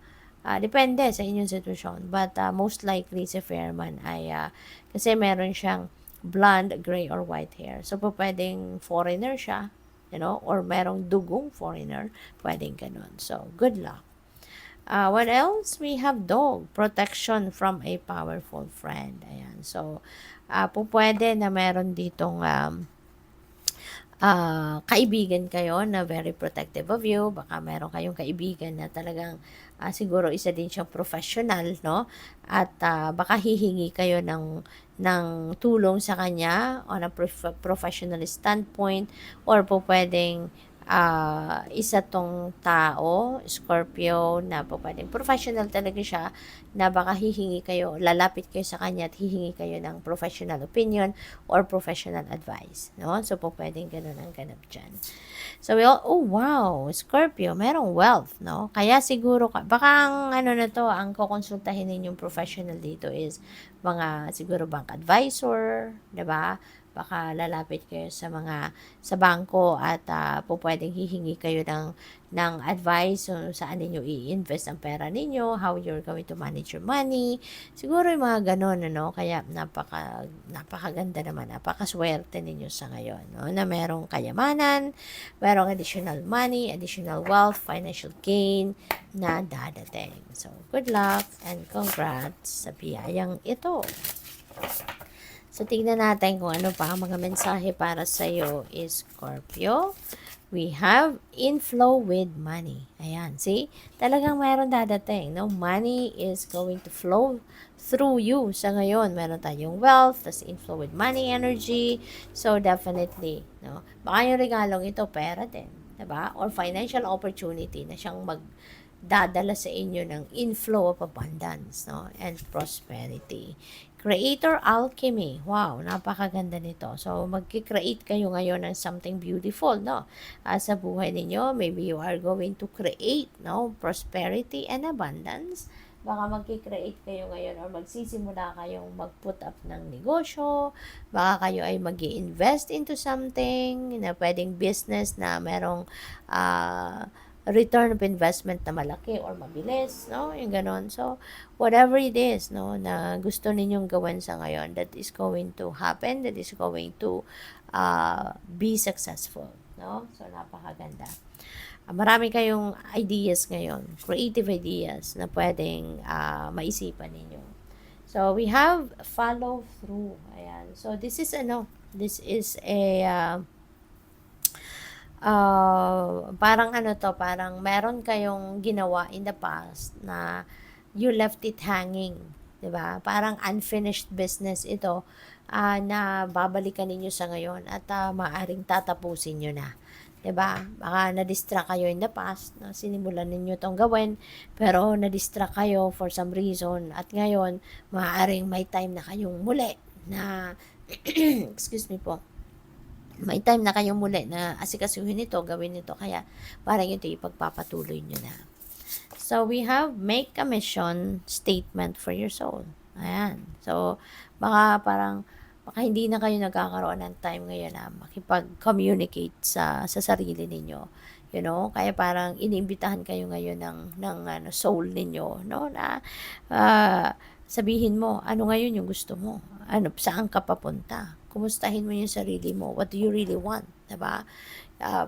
Depende sa inyong sitwasyon. But most likely si Fairman ay kasi meron siyang blonde, gray, or white hair. So, pwedeng foreigner siya, you know, or merong dugong foreigner, pwedeng ganun. So, good luck. What else? We have dog. Protection from a powerful friend. Ayan. So, pwede na meron ditong kaibigan kayo na very protective of you. Baka meron kayong kaibigan na talagang siguro isa din siyang professional, no? At baka hihingi kayo ng tulong sa kanya on a professional standpoint, or pwedeng isa tong tao, Scorpio, na pwedeng professional talaga siya, na baka hihingi kayo, lalapit kayo sa kanya at hihingi kayo ng professional opinion or professional advice, no? So, pwedeng ganun ang ganap dyan. So, oh wow, Scorpio, merong wealth, no? Kaya siguro, baka ang na to, ang kukonsultahin ninyong professional dito is mga, siguro bank advisor, diba? Baka lalapit kayo sa bangko at pwedeng hihingi kayo ng advice kung saan ninyo i-invest ang pera ninyo, how you're going to manage your money. Siguro yung mga ganun, ano? Kaya napakaganda naman, napakaswerte ninyo sa ngayon, no? Na merong kayamanan, merong additional money, additional wealth, financial gain na dadating. So, good luck and congrats sa biyayang ito. So, tignan natin kung ano pa ang mga mensahe para sa iyo is Scorpio. We have inflow with money. Ayan, see? Talagang mayroon dadating, no? Money is going to flow through you. Sa ngayon, meron tayong wealth, tas inflow with money energy. So, definitely, no? Baka yung regalong ito, pera din, diba? Or financial opportunity na siyang magdadala sa inyo ng inflow of abundance, no? And prosperity. Creator alchemy. Wow, napakaganda nito. So, magki-create kayo ngayon ng something beautiful, no? Sa buhay ninyo, maybe you are going to create, no? Prosperity and abundance. Baka magki-create kayo ngayon or magsisimula kayong mag-put up ng negosyo. Baka kayo ay mag-i-invest into something na pwedeng business na merong return of investment na malaki or mabilis, no? Yung ganon. So, whatever it is, no, na gusto ninyong gawin sa ngayon, that is going to happen, that is going to be successful, no? So, napakaganda. Marami kayong ideas ngayon, creative ideas na pwedeng maisipan ninyo. So, we have follow through. Ayan. So, this is a parang parang meron kayong ginawa in the past na you left it hanging, 'di ba? Parang unfinished business ito na babalikan ninyo sa ngayon at maaring tatapusin niyo na. 'Di ba? Baka na-distract kayo in the past na sinimulan ninyo 'tong gawin, pero na-distract kayo for some reason at ngayon maaring may time na kayong muli na excuse me po, may time na kayong muli na asikasuhin ito, gawin ito, kaya parang ito ipagpapatuloy nyo na. So, we have make a mission statement for your soul. Ayan. So, baka hindi na kayo nagkakaroon ng time ngayon na makipag-communicate sa sarili ninyo. You know, kaya parang iniimbitahan kayo ngayon ng soul ninyo, no? Na sabihin mo, ano ngayon yung gusto mo? Saan ka papunta? Kumustahin mo yung sarili mo. What do you really want? Diba?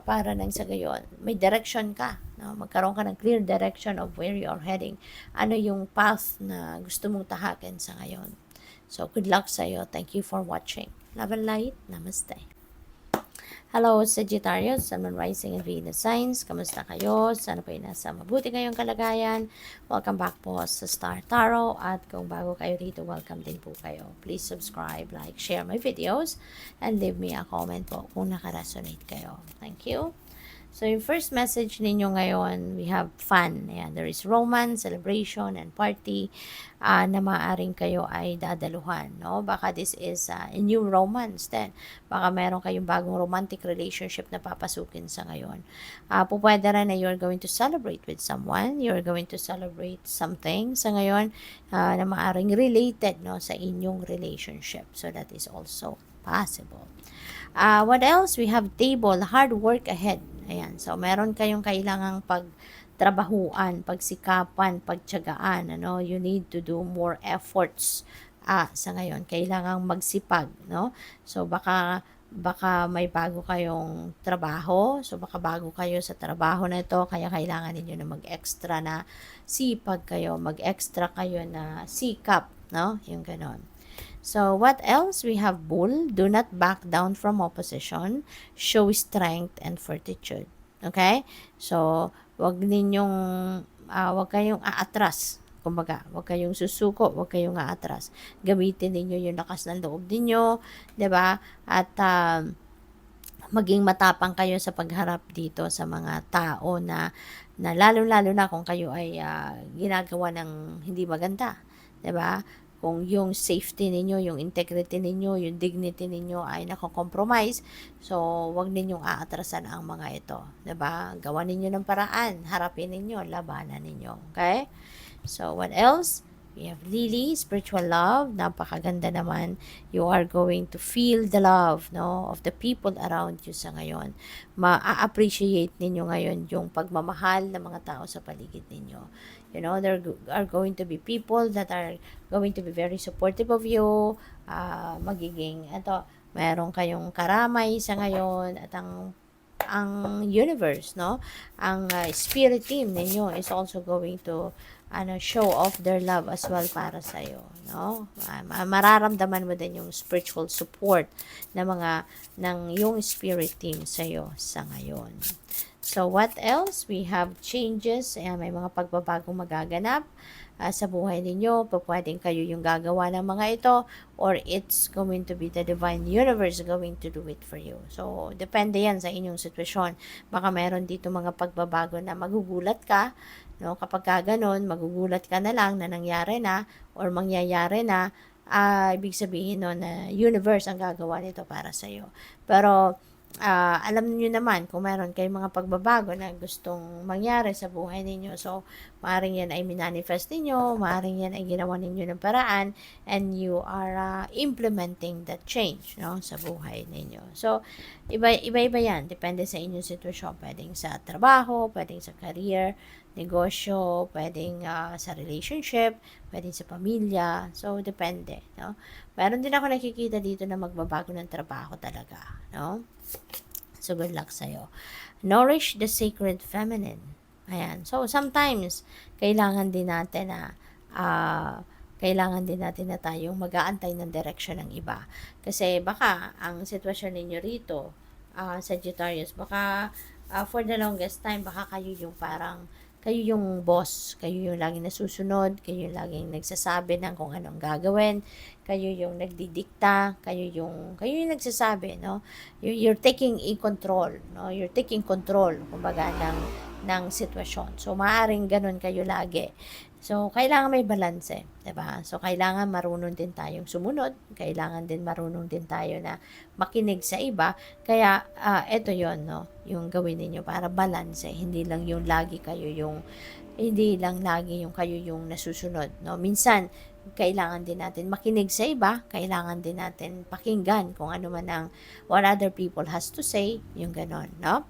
Para nang sa gayon, may direction ka. No? Magkaroon ka ng clear direction of where you are heading. Ano yung path na gusto mong tahakin sa ngayon. So, good luck sa iyo. Thank you for watching. Love and light. Namaste. Hello, Sagittarius, Sun, Moon, Rising, and Venus signs. Kamusta kayo? Sana po ay nasa mabuti kayong kalagayan. Welcome back po sa Star Tarot. At kung bago kayo dito, welcome din po kayo. Please subscribe, like, share my videos, and leave me a comment po kung nakaresonate kayo. Thank you. So, yung first message ninyo ngayon, we have fun. Ayan, there is romance, celebration, and party na maaaring kayo ay dadaluhan. No? Baka this is a new romance then. Baka meron kayong bagong romantic relationship na papasukin sa ngayon. Pupwede rin na you're going to celebrate with someone. You're going to celebrate something sa ngayon na maaaring related no, sa inyong relationship. So, that is also possible. What else? We have table, hard work ahead. Ayan. So, meron kayong kailangang pagtrabahuan, pagsikapan, pagtiyagaan. Ano? You need to do more efforts sa ngayon. Kailangang magsipag. No? So, baka may bago kayong trabaho. So, baka bago kayo sa trabaho na ito. Kaya kailangan ninyo na mag-extra na sipag kayo. Mag-extra kayo na sikap. No? Yung ganon. So, what else? We have bull. Do not back down from opposition. Show strength and fortitude. Okay? So, wag kayong aatras. Kumbaga, wag kayong susuko, wag kayong aatras. Gamitin ninyo yung lakas ng loob ninyo, 'di ba? At maging matapang kayo sa pagharap dito sa mga tao na lalo-lalo na kung kayo ay ginagawa ng hindi maganda, 'di ba? Kung yung safety ninyo, yung integrity ninyo, yung dignity ninyo ay nako-compromise, so wag ninyong aatrasan ang mga ito, 'di ba? Gawan ninyo ng paraan, harapin ninyo, labanan ninyo, okay? So what else? We have Lily, spiritual love. Napakaganda naman. You are going to feel the love, no, of the people around you sa ngayon. Ma-appreciate ninyo ngayon yung pagmamahal ng mga tao sa paligid ninyo. You know, there are going to be people that are going to be very supportive of you. Meron kayong karamay sa ngayon at ang universe, no? Ang spirit team ninyo is also going to show off their love as well para sa iyo, no? Mararamdaman mo din yung spiritual support ng yung spirit team sa iyo sa ngayon. So what else? We have changes. May mga pagbabagong magaganap sa buhay ninyo. Pwedeng kayo yung gagawa ng mga ito, or it's going to be the divine universe going to do it for you. So, depende yan sa inyong sitwasyon. Baka meron dito mga pagbabago na magugulat ka, no? Kapag ganun, magugulat ka na lang na nangyari na or mangyayari na, ibig sabihin no, na universe ang gagawa nito para sa iyo. Pero, alam niyo naman kung meron kayong mga pagbabago na gustong mangyari sa buhay ninyo. So, maaaring yan ay minanifest ninyo, maaaring yan ay ginawa ninyo ng paraan, and you are implementing that change, no, sa buhay ninyo. So, iba-iba yan. Depende sa inyong sitwasyon. Pwedeng sa trabaho, pwedeng sa career, negosyo, pwedeng sa relationship, pwedeng sa pamilya. So, depende, no? Meron din ako nakikita dito na magbabago ng trabaho talaga, no? So, good luck sa'yo. Nourish the sacred feminine. Ayan. So, sometimes, kailangan din natin na tayong mag-aantay ng direction ng iba. Kasi baka ang sitwasyon ninyo rito, Sagittarius, baka for the longest time, baka kayo yung boss, kayo yung laging nasusunod, kayo yung laging nagsasabi ng kung anong gagawin, kayo yung nagdidikta, kayo yung nagsasabi, no? You're taking control, no? You're taking control, kumbaga, ng sitwasyon. So, maaaring ganun kayo lagi. So, kailangan may balanse, 'di ba? So, kailangan marunong din tayong sumunod, kailangan din marunong din tayo na makinig sa iba. Kaya eto 'yon, no, yung gawin niyo para balanse, hindi lang lagi yung kayo yung nasusunod, no? Minsan kailangan din natin makinig sa iba, kailangan din natin pakinggan kung ano man ang what other people has to say, yung ganon, no?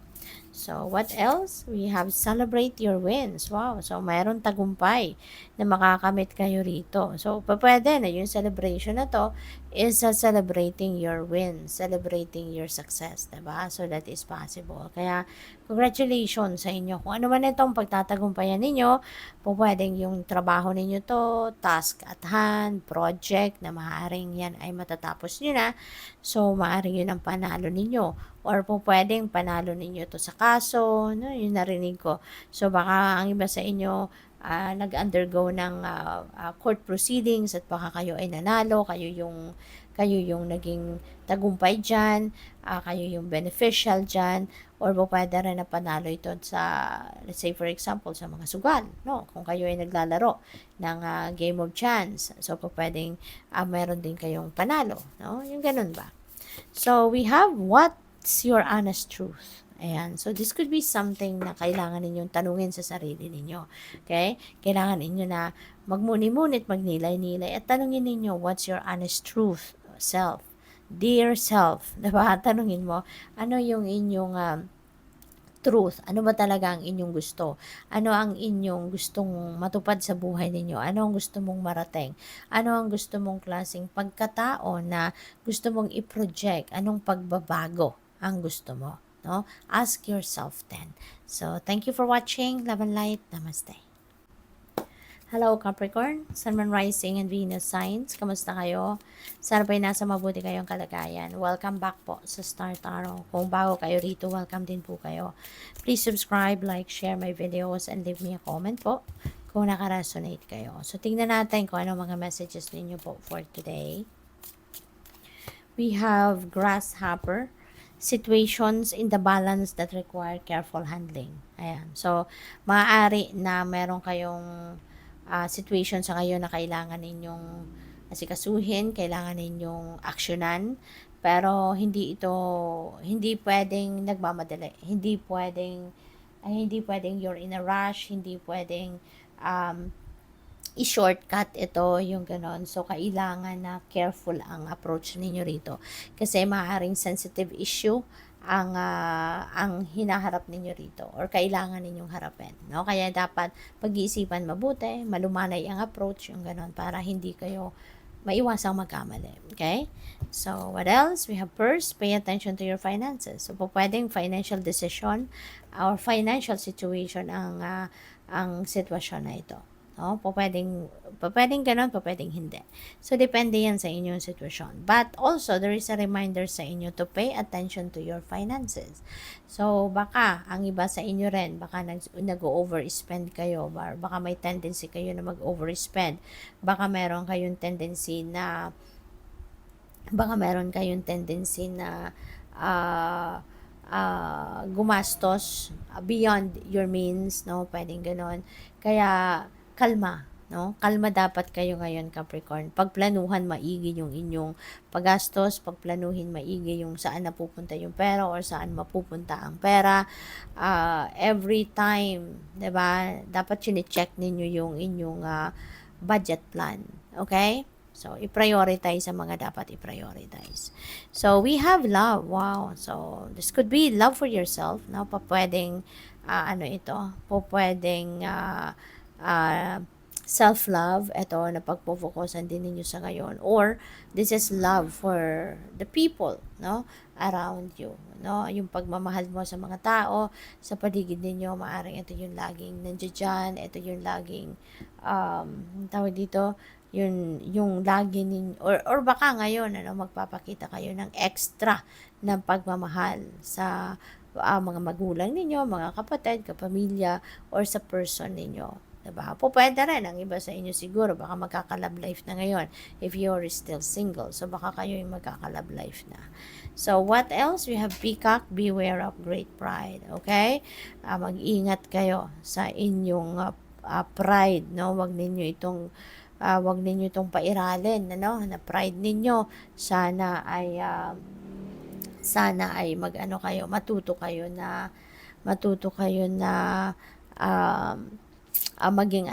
So, what else? We have celebrate your wins. Wow. So, mayroon tagumpay na makakamit kayo rito. So, pwede na yung celebration na to is celebrating your wins, celebrating your success, diba? So, that is possible. Kaya, congratulations sa inyo. Kung ano man itong pagtatagumpayan ninyo, pwedeng yung trabaho ninyo to, task at hand, project na maaaring yan ay matatapos nyo na. So, maaaring yun ang panalo ninyo or po pwedeng panalo ninyo to sa kaso, no, yung narinig ko. So, baka ang iba sa inyo nag-undergo ng court proceedings at baka kayo ay nanalo, kayo yung naging tagumpay dyan, kayo yung beneficial dyan, or po pwede rin na panalo ito sa, let's say for example, sa mga sugal, no? Kung kayo ay naglalaro ng game of chance, so po pwedeng meron din kayong panalo, no? Yung ganun ba? So, we have what's your honest truth? Ayan. So, this could be something na kailangan ninyong tanungin sa sarili ninyo. Okay? Kailangan ninyo na magmuni-munit, magnilay-nilay, at tanungin ninyo, what's your honest truth? Self. Dear self. Diba? Tanungin mo, ano yung inyong truth? Ano ba talaga ang inyong gusto? Ano ang inyong gustong matupad sa buhay ninyo? Ano ang gusto mong marating? Ano ang gusto mong klaseng pagkatao na gusto mong i-project? Anong pagbabago ang gusto mo? No? Ask yourself then. So, thank you for watching. Love and light. Namaste. Hello Capricorn, Sun, Moon, Rising, and Venus signs. Kamusta kayo? Sana po'y nasa mabuti kayong kalagayan. Welcome back po sa Star Tarot. Kung bago kayo rito, welcome din po kayo. Please subscribe, like, share my videos, and leave me a comment po kung nakaresonate kayo. So, tingnan natin kung ano mga messages ninyo po for today. We have Grasshopper. Situations in the balance that require careful handling. Ayan. So, maaari na meron kayong situation sa ngayon na kailangan ninyong asikasuhin, kailangan ninyong aksyonan, pero hindi pwedeng nagmamadali. Hindi pwedeng you're in a rush, hindi pwedeng i-shortcut ito, yung ganon. So, kailangan na careful ang approach ninyo rito. Kasi maaaring sensitive issue ang hinaharap ninyo rito or kailangan ninyong harapin, no? Kaya dapat pag-iisipan mabuti, malumanay ang approach, yung ganon, para hindi kayo maiwasang magkamali. Okay? So, what else? We have first, pay attention to your finances. So, pwedeng financial decision or financial situation ang sitwasyon na ito. No? Pwedeng ganun, pwedeng hindi. So, depende yan sa inyong sitwasyon. But also, there is a reminder sa inyo to pay attention to your finances. So, baka, ang iba sa inyo rin, baka nag-overspend kayo, or baka may tendency kayo na mag-overspend. Baka meron kayong tendency na gumastos beyond your means, no? Pwedeng ganon. Kaya, kalma, no? Kalma dapat kayo ngayon, Capricorn. Pagplanuhan maigi yung inyong paggastos, pagplanuhin maigi yung saan napupunta yung pera or saan mapupunta ang pera. Every time, 'di ba? Dapat chine-check ninyo yung inyong budget plan. Okay? So, i-prioritize ang mga dapat i-prioritize. So, we have love. Wow. So, this could be love for yourself. No? Pwedeng, pwedeng self-love, ito na pagpo-focusan din ninyo sa ngayon, or this is love for the people, no, around you, no, yung pagmamahal mo sa mga tao sa paligid ninyo, maaring ito yung laging nandiyan, ito yung laging tawag dito, yung lagi ninyo, or baka ngayon magpapakita kayo ng extra na pagmamahal sa mga magulang ninyo, mga kapatid, kapamilya, or sa person ninyo. Diba? Pwede rin, ang iba sa inyo siguro, baka magkaka-love life na ngayon if you're still single. So, baka kayo yung magkaka-love life na. So, what else? We have Peacock, beware of great pride. Okay? Mag-ingat kayo sa inyong pride, no? Wag ninyo itong pairalin, ano? Na pride ninyo. Sana ay matuto kayo na maging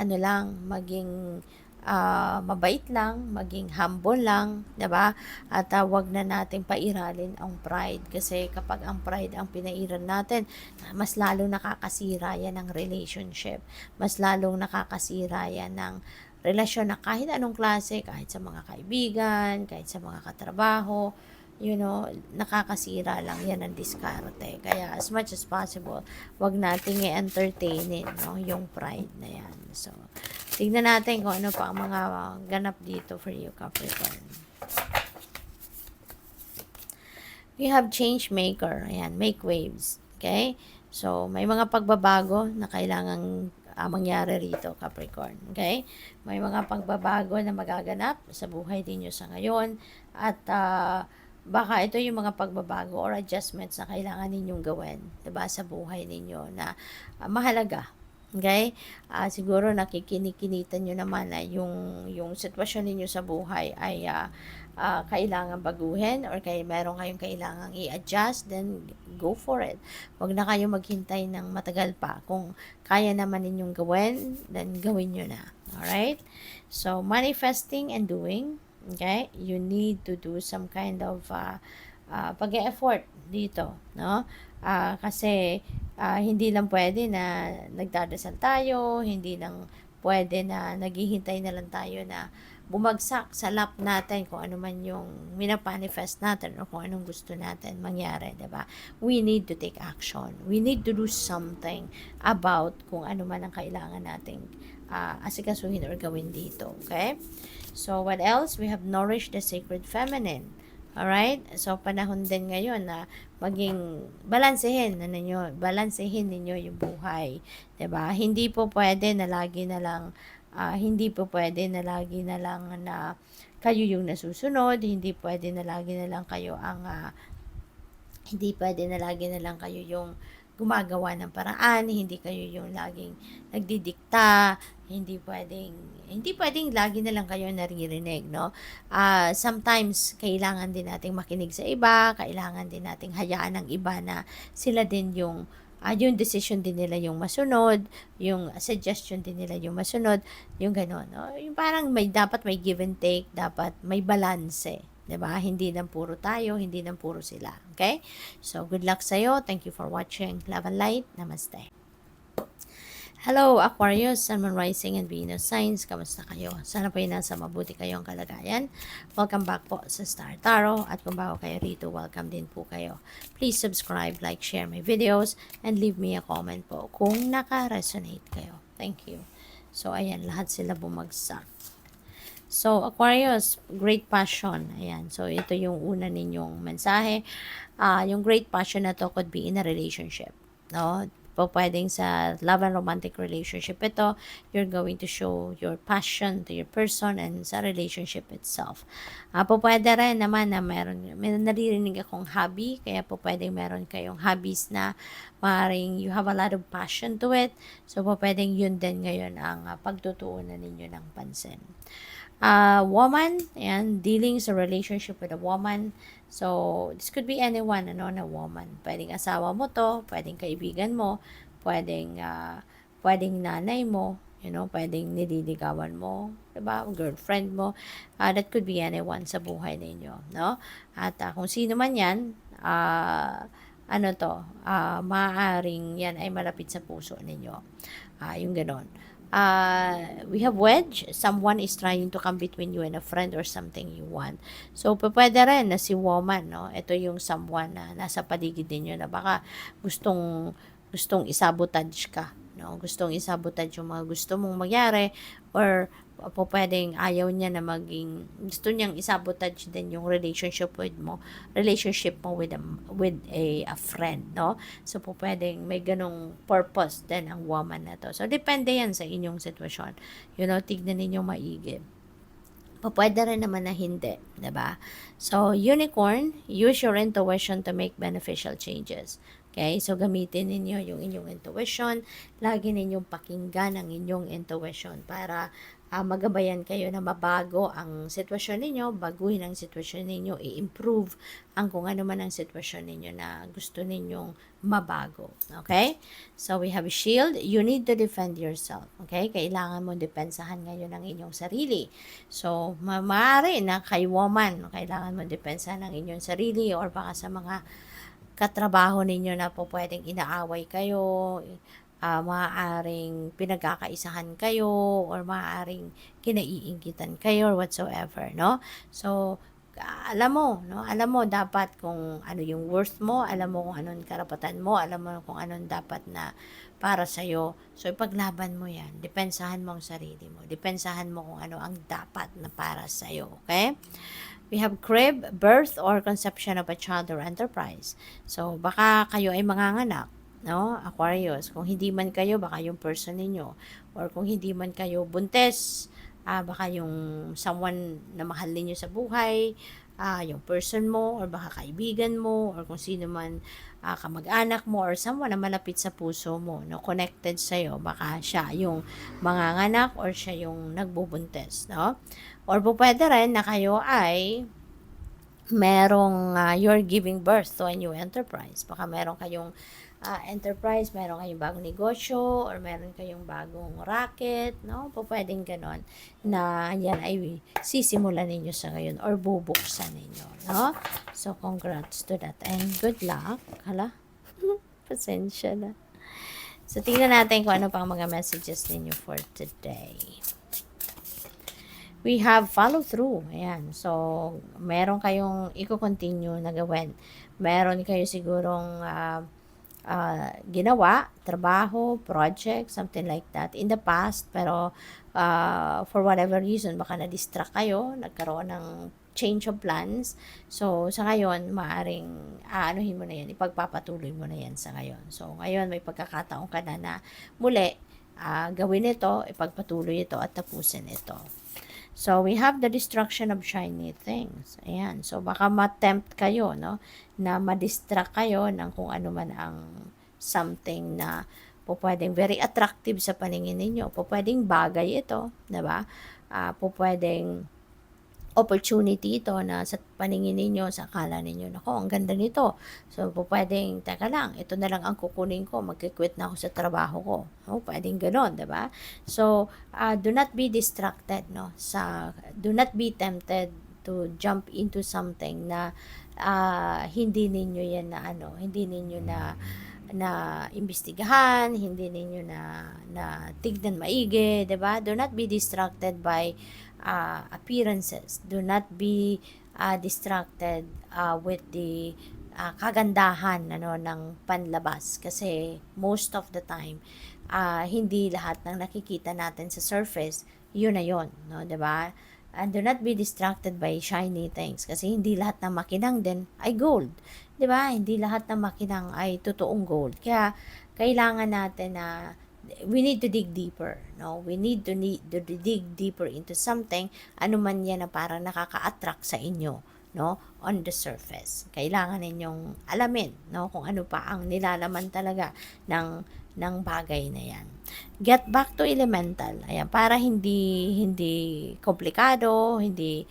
mabait lang, maging humble lang, 'di ba? At wag na nating pairalin ang pride kasi kapag ang pride ang pinairal natin, mas lalong nakakasira yan ng relationship. Mas lalong nakakasira yan ng relasyon na kahit anong klase, kahit sa mga kaibigan, kahit sa mga katrabaho, nakakasira lang yan ng diskarte. Kaya as much as possible, wag nating i-entertainin, no, yung pride na yan. So, tignan natin kung ano pa ang mga ganap dito for you, Capricorn. We have change maker. Ayan, make waves. Okay? So, may mga pagbabago na kailangang mangyari rito, Capricorn. Okay? May mga pagbabago na magaganap sa buhay ninyo sa ngayon. At baka ito yung mga pagbabago or adjustments na kailangan ninyong gawin, 'di ba, sa buhay ninyo na mahalaga. Okay? Siguro nakikinitan nyo naman na yung sitwasyon ninyo sa buhay ay kailangan baguhin or meron kayong kailangang i-adjust, then go for it. Huwag na kayong maghintay ng matagal pa. Kung kaya naman ninyong gawin, then gawin nyo na. Alright? So, manifesting and doing. Okay? You need to do some kind of pag-e-effort dito. No? Kasi hindi lang pwede na nagdadasal tayo, hindi lang pwede na naghihintay na lang tayo na bumagsak sa lap natin kung ano man yung minapanifest natin o kung anong gusto natin mangyari, diba? We need to take action. We need to do something about kung ano man ang kailangan nating asikasuhin or gawin dito, okay? So, what else? We have nourished the sacred feminine. Alright? So, panahon din ngayon na maging balansehin ninyo yung buhay. 'Di ba? Hindi po pwede na lagi na lang na kayo yung nasusunod, hindi pwede na lagi na lang kayo yung gumagawa ng paraan, hindi kayo yung laging nagdidikta, hindi pwedeng lagi na lang kayo naririnig, no? Sometimes, kailangan din nating makinig sa iba, kailangan din nating hayaan ng iba na sila din yung decision din nila yung masunod, yung suggestion din nila yung masunod, yung gano'n, no? Yung parang dapat may give and take, dapat may balance, 'di ba? Hindi lang puro tayo, hindi lang puro sila. Okay? So, good luck sa'yo. Thank you for watching. Love and light. Namaste. Hello, Aquarius, Sun, Moon, Rising, and Venus signs. Kamusta kayo? Sana po nasa mabuti kayong kalagayan. Welcome back po sa Star Tarot. At kung bago kayo rito, welcome din po kayo. Please subscribe, like, share my videos, and leave me a comment po kung naka-resonate kayo. Thank you. So, ayan, lahat sila bumagsak. So, Aquarius, great passion. Ayan. So, ito yung una ninyong mensahe. Yung great passion na to could be in a relationship. No? Pwedeng sa love and romantic relationship ito, you're going to show your passion to your person and sa relationship itself. Pwede rin naman na may naririnig akong hobby, kaya pwedeng meron kayong hobbies na maaaring you have a lot of passion to it. So, pwedeng yun din ngayon ang pagtutuunan ninyo ng pansin. Woman, and dealing sa relationship with a woman. So, this could be anyone, na woman. Pwedeng asawa mo to, pwedeng kaibigan mo, pwedeng nanay mo, pwedeng nililigawan mo, diba? Girlfriend mo. That could be anyone sa buhay ninyo, no? At kung sino man yan, maaaring yan ay malapit sa puso ninyo. Yung ganon. We have wedge. Someone is trying to come between you and a friend or something you want. So, pwede rin na si woman, no? Ito yung someone na nasa paligid ninyo na baka gustong isabotage ka, no? Gustong isabotage yung mga gusto mong mangyari, or pwedeng ayaw niya na gusto niyang isabotage din yung relationship mo with a friend, no? So, pwedeng may ganong purpose din ang woman na to. So, depende yan sa inyong sitwasyon. Tignan ninyo maigi. Pwede rin naman na hindi, diba? So, unicorn, use your intuition to make beneficial changes. Okay? So, gamitin ninyo yung inyong intuition. Lagi ninyong pakinggan ang inyong intuition para magabayan kayo na mabago ang sitwasyon ninyo, baguhin ang sitwasyon ninyo, i-improve ang kung ano man ang sitwasyon ninyo na gusto ninyong mabago. Okay? So, we have shield. You need to defend yourself. Okay? Kailangan mo depensahan ngayon ang inyong sarili. So, maaari na kay woman, kailangan mo depensahan ang inyong sarili or baka sa mga katrabaho ninyo na po pwedeng inaaway kayo, maaaring pinagkakaisahan kayo or maaaring kinaiinggitan kayo or whatsoever, no? So, alam mo dapat kung ano yung worth mo, alam mo kung anong karapatan mo, alam mo kung anong dapat na para sa'yo. So, ipaglaban mo yan. Depensahan mo ang sarili mo. Depensahan mo kung ano ang dapat na para sa'yo. Okay? We have crib, birth, or conception of a child or enterprise. So, baka kayo ay manganganak, no? Aquarius. Kung hindi man kayo, baka yung person ninyo. Or kung hindi man kayo buntes, baka yung someone na mahal ninyo sa buhay, yung person mo, or baka kaibigan mo, or kung sino man kamag-anak mo, or someone na malapit sa puso mo, no? Connected sa'yo, baka siya yung manganganak, or siya yung nagbubuntes, no? Or pwede rin na kayo ay merong you're giving birth to a new enterprise. Baka meron kayong enterprise, meron kayong bagong negosyo, or meron kayong bagong racket, no? Pwedeng ganon na yan ay sisimulan ninyo sa ngayon or bubuksan ninyo, no? So, congrats to that and good luck. Hala, pasensya na. So, tingnan natin kung ano pang mga messages ninyo for today. We have follow through. Ayan. So, meron kayong i-continue na gawin. Meron kayo sigurong ginawa, trabaho, project, something like that in the past. Pero, for whatever reason, baka na-distract kayo, nagkaroon ng change of plans. So, sa ngayon, maaring aanuhin mo na yan, ipagpapatuloy mo na yan sa ngayon. So, ngayon, may pagkakataon ka na muli, gawin ito, ipagpatuloy ito, at tapusin ito. So, we have the destruction of shiny things. Ayan. So, baka ma-tempt kayo, no? Na ma-distract kayo ng kung ano man ang something na pwedeng very attractive sa paningin ninyo. Pwedeng bagay ito, diba? Pwedeng opportunity ito na sa paningin ninyo, sa akala ninyo, nako, ang ganda nito. So, pwedeng, teka lang, ito na lang ang kukunin ko, magkikwit na ako sa trabaho ko. No? Pwedeng ganon, diba? So, do not be distracted, no? Do not be tempted to jump into something na hindi ninyo yan hindi ninyo na imbestigahan, hindi ninyo na tignan maigi, diba? Do not be distracted by appearances. Do not be distracted with the kagandahan ng panlabas kasi most of the time hindi lahat ng nakikita natin sa surface yun na yun, no, 'di ba? And do not be distracted by shiny things kasi hindi lahat ng makinang din ay gold, 'di ba? Hindi lahat ng makinang ay totoong gold. Kaya kailangan natin na we need to dig deeper, no? We need to dig deeper into something, ano man yan na parang nakaka-attract sa inyo, no? On the surface. Kailangan ninyong alamin, no? Kung ano pa ang nilalaman talaga ng bagay na yan. Get back to elemental. Ayan, para hindi komplikado, hindi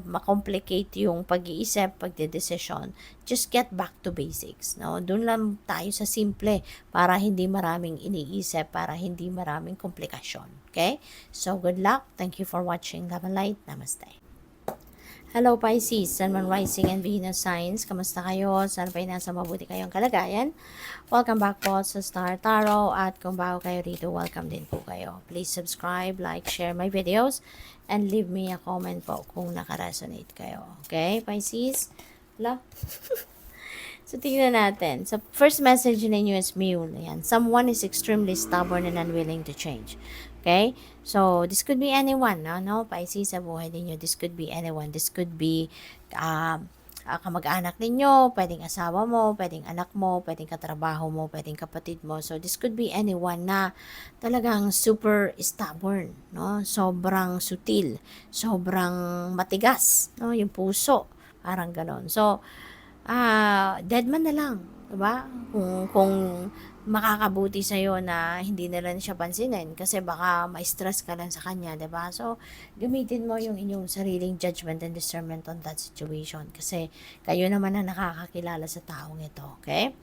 ma-complicate yung pag-iisip, pagdedesisyon. Just get back to basics, no? Doon lang tayo sa simple para hindi maraming iniisip, para hindi maraming komplikasyon. Okay? So, good luck. Thank you for watching. Love and light. Namaste. Hello Pisces, Sun, Moon, Rising, and Venus signs. Kamusta kayo? Sana pa'y nasa mabuti kayong kalagayan. Welcome back po sa Star Tarot. At kung bago kayo rito, welcome din po kayo. Please subscribe, like, share my videos, and leave me a comment po kung nakaresonate kayo. Okay, Pisces? Wala? So, tingnan natin. So, first message ninyo is Mule. Ayan. Someone is extremely stubborn and unwilling to change. Okay? So, this could be anyone, no? Pisces sa buhay ninyo. This could be anyone. This could be kamag-anak ninyo, pwedeng asawa mo, pwedeng anak mo, pwedeng katrabaho mo, pwedeng kapatid mo. So, this could be anyone na talagang super stubborn, no? Sobrang sutil, sobrang matigas, no? Yung puso, parang ganon. So, dead man na lang, diba? Kung makakabuti sa'yo na hindi na lang siya pansinin kasi baka ma-stress ka lang sa kanya, 'di ba? So, gamitin mo yung inyong sariling judgment and discernment on that situation kasi kayo naman ang nakakakilala sa taong ito, okay?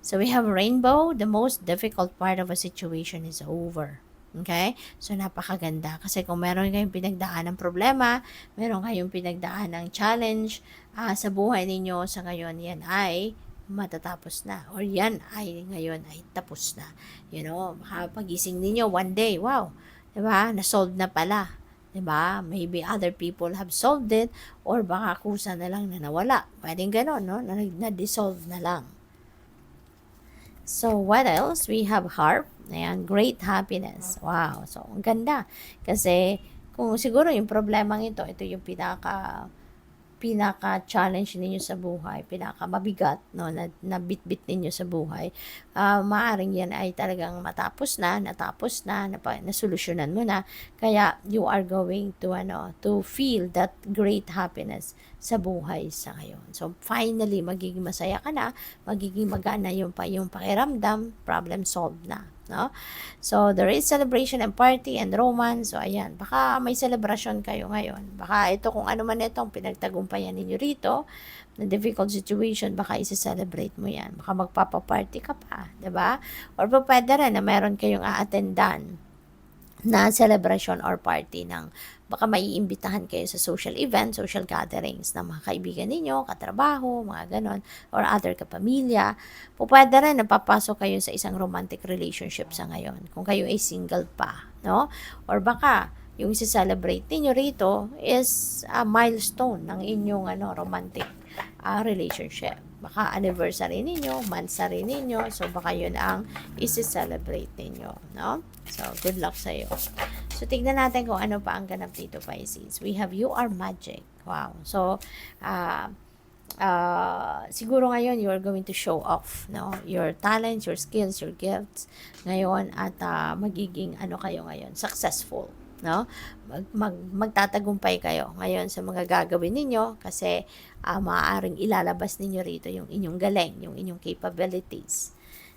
So, we have rainbow. The most difficult part of a situation is over. Okay? So, napakaganda. Kasi kung meron kayong pinagdaan ng problema, meron kayong pinagdaan ng challenge sa buhay ninyo sa ngayon, yan ay matatapos na or yan ay ngayon ay tapos na. You know, pagising ninyo one day, wow, 'di ba? Na-solve na pala. 'Di ba? Maybe other people have solved it or baka kusa na lang na nawala. Pwedeng gano'n, no? Na-dissolve na lang. So, what else? We have harp. Ayan, great happiness. Wow. So, ang ganda. Kasi, kung siguro yung problemang ito yung pinaka-challenge ninyo sa buhay, pinaka-mabigat, no, na bitbit ninyo sa buhay, maaring yan ay talagang natapos na, nasolusyonan mo na, kaya you are going to feel that great happiness sa buhay sa ngayon. So, finally, magiging masaya ka na, magiging magana yung pakiramdam, problem solved na. No? So, there is celebration and party and romance. So, ayan, baka may celebration kayo ngayon. Baka ito kung ano man itong pinagtagumpayan ninyo rito, na difficult situation, baka isi-celebrate mo yan. Baka magpapaparty ka pa, 'di ba? Or pwede rin na meron kayong a-attendan na celebration or party ng baka maiimbitahan kayo sa social event, social gatherings ng mga kaibigan ninyo, katrabaho, mga ganon, or other kapamilya. Pwede rin napapasok kayo sa isang romantic relationship sa ngayon, kung kayo ay single pa, no? Or baka, yung isi-celebrate ninyo rito is a milestone ng inyong romantic relationship. Baka anniversary ninyo, monthsary ninyo, so baka yun ang isi-celebrate ninyo, no? So, good luck sa iyo. So, tignan natin kung ano pa ang ganap dito, Pisces. We have You Are Magic. Wow. So, siguro ngayon you are going to show off, no? Your talents, your skills, your gifts ngayon at magiging kayo ngayon, successful, no? Magtatagumpay kayo ngayon sa mga gagawin ninyo kasi maaaring ilalabas ninyo rito yung inyong galing, yung inyong capabilities.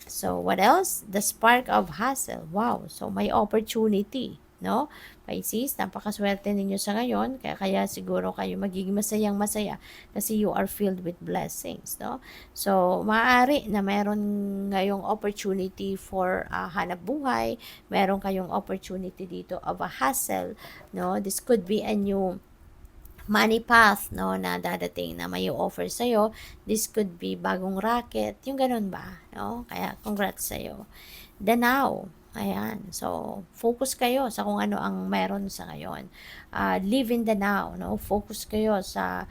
So, what else? The spark of hustle. Wow. So, may opportunity, no? Pisces, napakaswerte ninyo sa ngayon, kaya siguro kayo magiging masayang-masaya kasi you are filled with blessings, no? So, maaari na meron ngayong opportunity for hanap buhay, meron kayong opportunity dito of a hustle, no? This could be a new money path, no, na dadating na may offer sa'yo. This could be bagong racket, yung ganun ba, no? Kaya, congrats sa'yo. The now, ayan. So, focus kayo sa kung ano ang meron sa ngayon. Live in the now, no? Focus kayo sa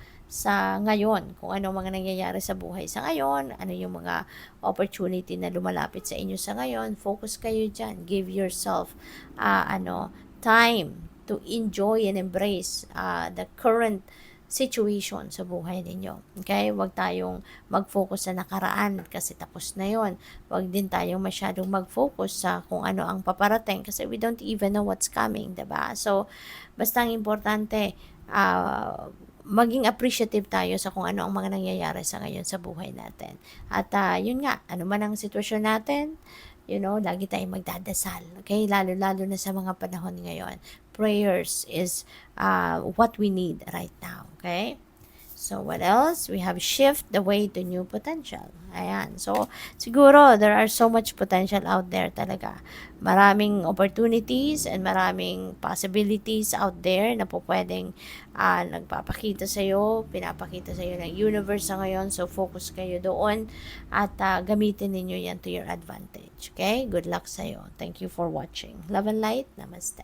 ngayon, kung ano mga nangyayari sa buhay sa ngayon, ano yung mga opportunity na lumalapit sa inyo sa ngayon, focus kayo dyan. Give yourself, time to enjoy and embrace the current situation sa buhay ninyo. Okay? Huwag tayong mag-focus sa nakaraan kasi tapos na yon. Huwag din tayong masyadong mag-focus sa kung ano ang paparating kasi we don't even know what's coming, diba? So, basta ang importante, maging appreciative tayo sa kung ano ang mga nangyayari sa ngayon sa buhay natin. At yun nga, ano man ang sitwasyon natin, lagi tayong magdadasal. Okay? Lalo-lalo na sa mga panahon ngayon. Prayers is what we need right now. Okay? So, what else? We have shift the way to new potential. Ayan. So, siguro, there are so much potential out there talaga. Maraming opportunities and maraming possibilities out there na po pwedeng nagpapakita sa'yo, pinapakita sa'yo ng universe sa ngayon. So, focus kayo doon at gamitin ninyo yan to your advantage. Okay? Good luck sa'yo. Thank you for watching. Love and light. Namaste.